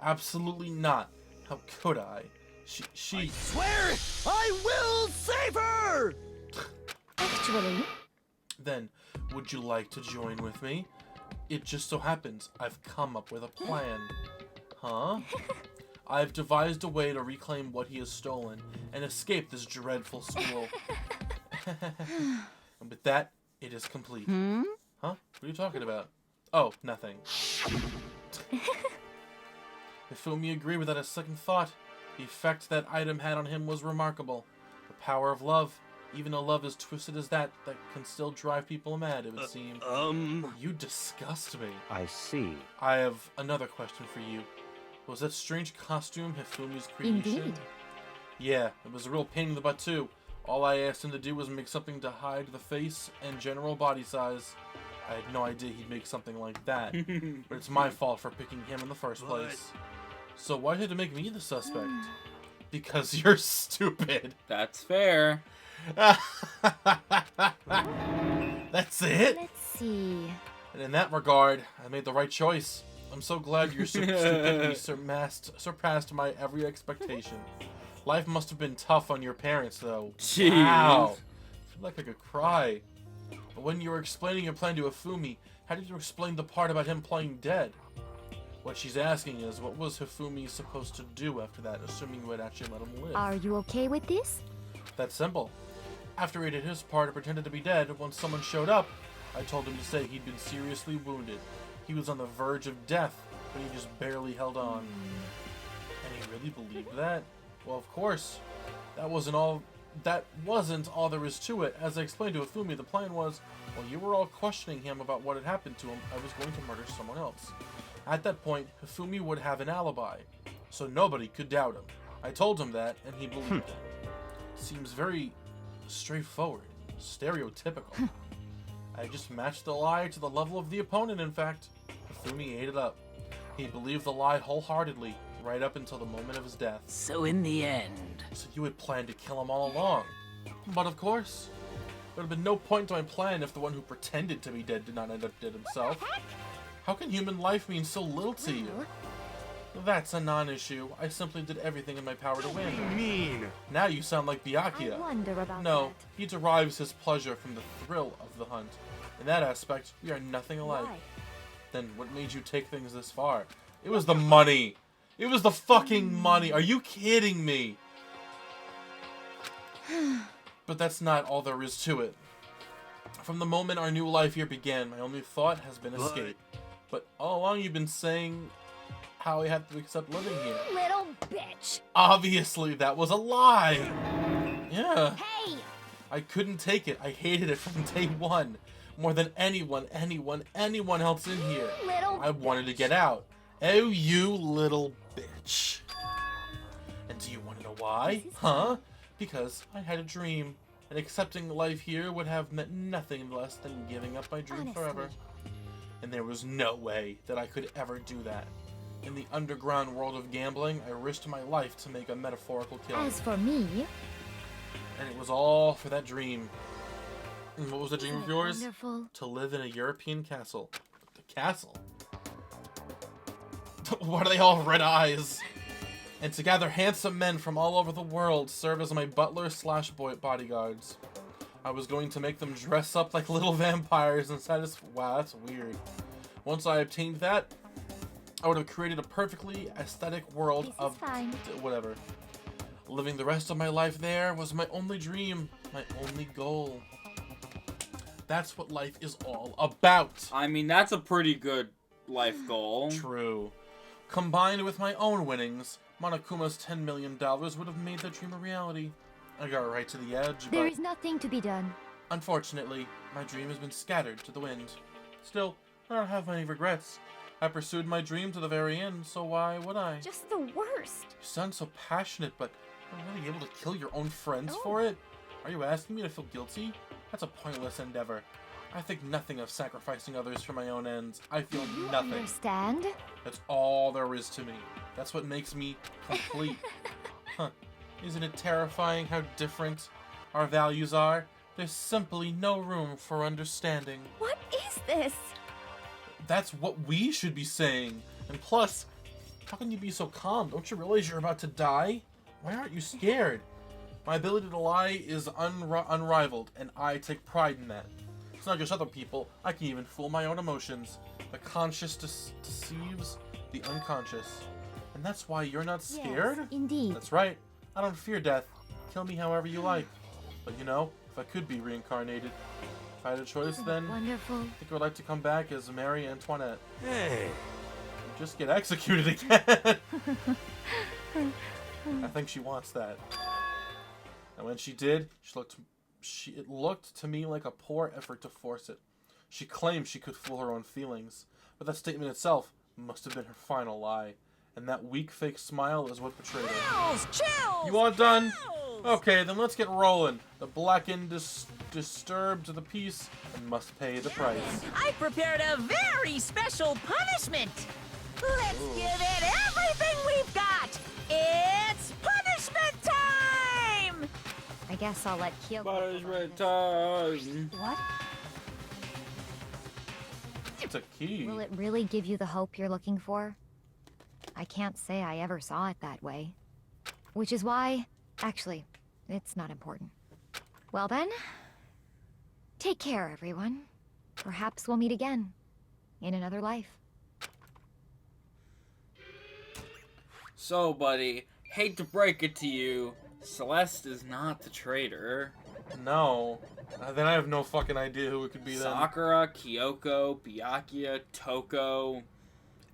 Absolutely not. How could I? She... I swear I will save her! Actually, Then, would you like to join with me? It just so happens I've come up with a plan. Huh? I've devised a way to reclaim what he has stolen and escape this dreadful school. And with that, it is complete. Huh? What are you talking about? Oh, nothing. Hifumi agreed without a second thought. The effect that item had on him was remarkable. The power of love. Even a love as twisted as that can still drive people mad, it would seem. You disgust me. I see. I have another question for you. Was that strange costume Hifumi's creation? indeed. Yeah, it was a real pain in the butt too. All I asked him to do was make something to hide the face and general body size. I had no idea he'd make something like that. But it's my fault for picking him in the first place. So why did it make me the suspect? Because you're stupid. That's fair. That's it? Let's see. And in that regard, I made the right choice. I'm so glad your stupidity surpassed my every expectation. Life must have been tough on your parents, though. Jeez. Wow. I feel like I could cry. But when you were explaining your plan to Hifumi, how did you explain the part about him playing dead? What she's asking is, what was Hifumi supposed to do after that, assuming you had actually let him live? Are you okay with this? That's simple. After he did his part and pretended to be dead, when someone showed up, I told him to say he'd been seriously wounded. He was on the verge of death, but he just barely held on. And he really believed that? Well, of course. That wasn't all there was to it. As I explained to Hifumi, the plan was, while you were all questioning him about what had happened to him, I was going to murder someone else. At that point, Hifumi would have an alibi, so nobody could doubt him. I told him that, and he believed it. Seems very straightforward, stereotypical. I just matched the lie to the level of the opponent, in fact. Hifumi ate it up. He believed the lie wholeheartedly, right up until the moment of his death. So in the end... So you had planned to kill him all along. But of course, there would have been no point to my plan if the one who pretended to be dead did not end up dead himself. How can human life mean so little to you? That's a non-issue. I simply did everything in my power to win. What do you mean? Now you sound like Byakuya. I wonder about No, that. he derives his pleasure from the thrill of the hunt. In that aspect, we are nothing alike. Why? Then what made you take things this far? It was the money. It was the fucking money. Are you kidding me? But that's not all there is to it. From the moment our new life here began, my only thought has been escape. But all along you've been saying how I have to accept living here. Little bitch. Obviously, that was a lie. Yeah. Hey! I couldn't take it. I hated it from day one. More than anyone else in here. Little I wanted to get out. Oh, you little bitch. And do you want to know why? Huh? Because I had a dream. And accepting life here would have meant nothing less than giving up my dream Honestly. forever. And there was no way that I could ever do that. In the underground world of gambling, I risked my life to make a metaphorical kill. As for me, And it was all for that dream. And what was the dream isn't of it yours? wonderful? To live in a European castle. The castle? Why do they all have red eyes? And to gather handsome men from all over the world serve as my butler/bodyguards. I was going to make them dress up like little vampires and satisfy. Wow, that's weird. Once I obtained that, I would have created a perfectly aesthetic world This is of fine. whatever. Living the rest of my life there was my only dream, my only goal. That's what life is all about. I mean, that's a pretty good life goal. True. Combined with my own winnings, Monokuma's $10 million would have made that dream a reality. I got right to the edge, There but is nothing to be done. unfortunately, my dream has been scattered to the wind. Still, I don't have any regrets. I pursued my dream to the very end, so why would I? Just the worst. You sound so passionate, but are you really able to kill your own friends for it? Are you asking me to feel guilty? That's a pointless endeavor. I think nothing of sacrificing others for my own ends. I feel You nothing. understand? That's all there is to me. That's what makes me complete. Huh. Isn't it terrifying how different our values are? There's simply no room for understanding. What is this? That's what we should be saying. And plus, how can you be so calm? Don't you realize you're about to die? Why aren't you scared? My ability to lie is unrivaled, and I take pride in that. It's not just other people. I can even fool my own emotions. The conscious deceives the unconscious. And that's why you're not scared? Yes, indeed. That's right. I don't fear death. Kill me however you like. But you know, if I could be reincarnated, if I had a choice, then Wonderful. I think I would like to come back as Marie Antoinette. Hey, Just get executed again. I think she wants that. And when she did, it looked to me like a poor effort to force it. She claimed she could fool her own feelings, but that statement itself must have been her final lie. And that weak fake smile is what betrayed her. Chills! You all done? Chills! Okay, then let's get rolling. The blackened disturbed the peace and must pay the price. I prepared a very special punishment. Let's give it everything we've got. It's punishment time! I guess I'll let Kyoko. Punishment time. What? It's a key. Will it really give you the hope you're looking for? I can't say I ever saw it that way. Which is why... Actually, it's not important. Well then... Take care, everyone. Perhaps we'll meet again. In another life. So, buddy, hate to break it to you, Celeste is not the traitor. No. Then I have no fucking idea who it could be then. Sakura, Kyoko, Byakuya, Toko,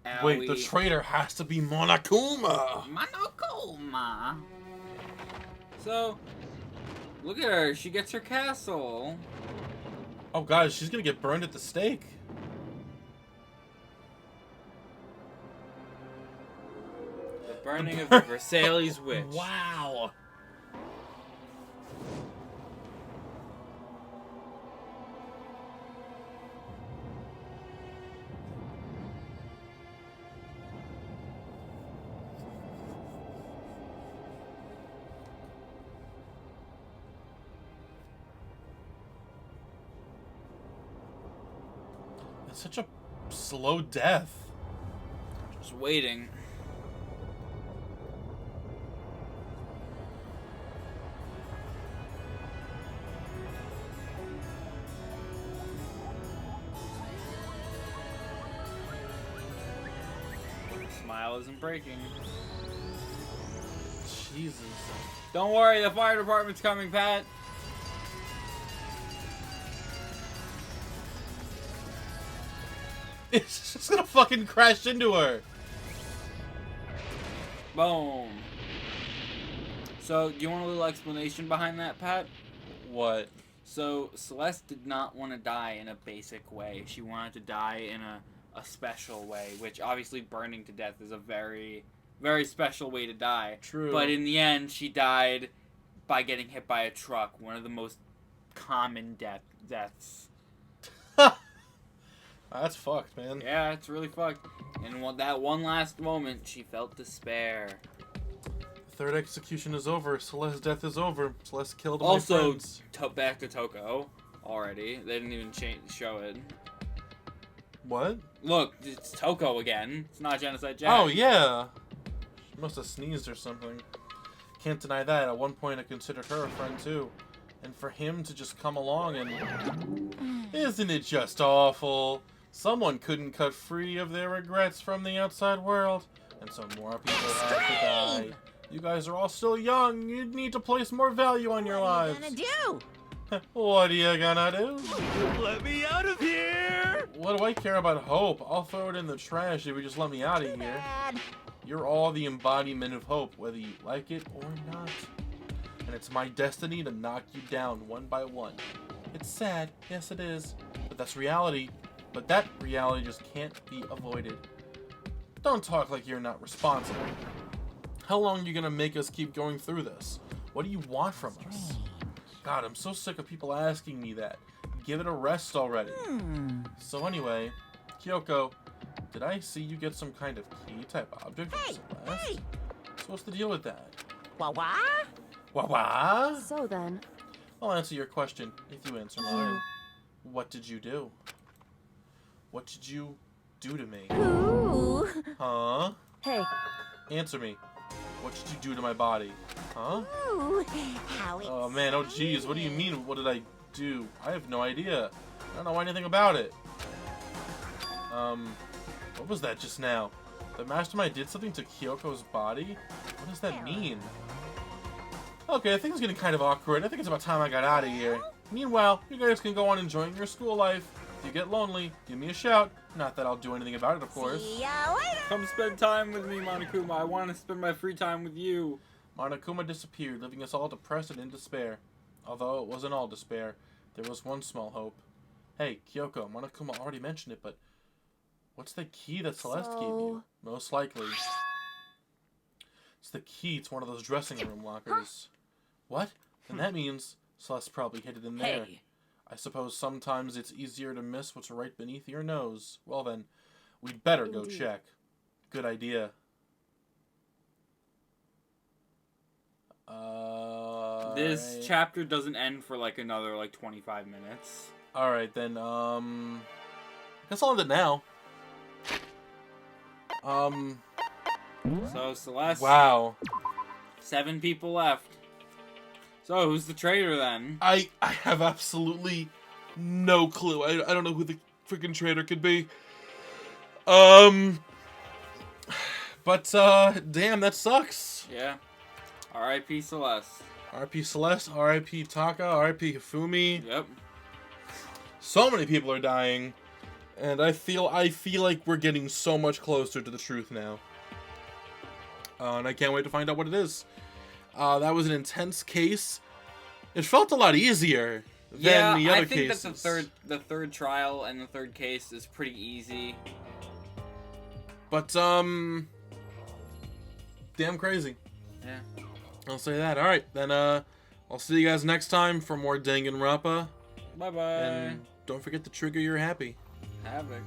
Aoi. Wait, the traitor has to be Monokuma! Monokuma! So, look at her, she gets her castle. Oh god, she's gonna get burned at the stake. The burning of the Versailles witch. Wow! It's such a slow death. Just waiting. Smile isn't breaking. Jesus. Don't worry, the fire department's coming, Pat. It's just gonna fucking crash into her. Boom. So, do you want a little explanation behind that, Pat? What? So, Celeste did not want to die in a basic way. She wanted to die in a special way, which obviously burning to death is a very, very special way to die. True. But in the end, she died by getting hit by a truck, one of the most common deaths. That's fucked, man. Yeah, it's really fucked. And that one last moment, she felt despair. The third execution is over. Celeste's death is over. Celeste killed my Also, friends. back to Toko already. They didn't even show it. What? Look, it's Toko again. It's not Genocide Jack. Oh, yeah. She must have sneezed or something. Can't deny that. At one point, I considered her a friend, too. And for him to just come along and... Isn't it just awful? Someone couldn't cut free of their regrets from the outside world. And so more people had to die. You guys are all still young. You need to place more value on your lives. What are you gonna do? What are you gonna do? let me out of here! What do I care about hope? I'll throw it in the trash if you just let me out of here. Bad. You're all the embodiment of hope, whether you like it or not. And it's my destiny to knock you down one by one. It's sad, yes it is, but that's reality. But that reality just can't be avoided. Don't talk like you're not responsible. How long are you gonna make us keep going through this? What do you want from us? God, I'm so sick of people asking me that. Give it a rest already. So anyway, Kyoko, did I see you get some kind of key type object from Celeste? Hey! So what's the deal with that? Wah wah? Wah wah? So then, I'll answer your question if you answer mine. What did you do? What did you do to me? Ooh. Huh? Hey, Answer me. What did you do to my body? Huh? Ooh. How Oh man, oh geez, what do you mean, what did I do? I have no idea. I don't know anything about it. What was that just now? The mastermind did something to Kyoko's body? What does that mean? Okay, I think it's getting kind of awkward. I think it's about time I got out of here. Meanwhile, you guys can go on enjoying your school life. If you get lonely, give me a shout. Not that I'll do anything about it, of course. See ya later. Come spend time with me, Monokuma. I want to spend my free time with you. Monokuma disappeared, leaving us all depressed and in despair. Although it wasn't all despair, there was one small hope. Hey, Kyoko, Monokuma already mentioned it, but what's the key that Celeste gave you? Most likely. It's the key to one of those dressing room lockers. What? Then that means Celeste probably hid it in there. Hey, I suppose sometimes it's easier to miss what's right beneath your nose. Well then, we'd better go check. Good idea. This chapter doesn't end for like another like 25 minutes. Alright then, guess I'll end it now. So Celeste. Wow. 7 people left. So who's the traitor then? I have absolutely no clue. I don't know who the freaking traitor could be. But damn, that sucks. Yeah. R.I.P. Celeste. R.I.P. Celeste, R.I.P. Taka, R.I.P. Hifumi. Yep. So many people are dying, and I feel like we're getting so much closer to the truth now. And I can't wait to find out what it is. That was an intense case. It felt a lot easier than the other cases. I think that the third trial and the third case is pretty easy. But damn crazy. Yeah. I'll say that. All right, then I'll see you guys next time for more Danganronpa. Bye bye. And don't forget to trigger your happy. Havoc.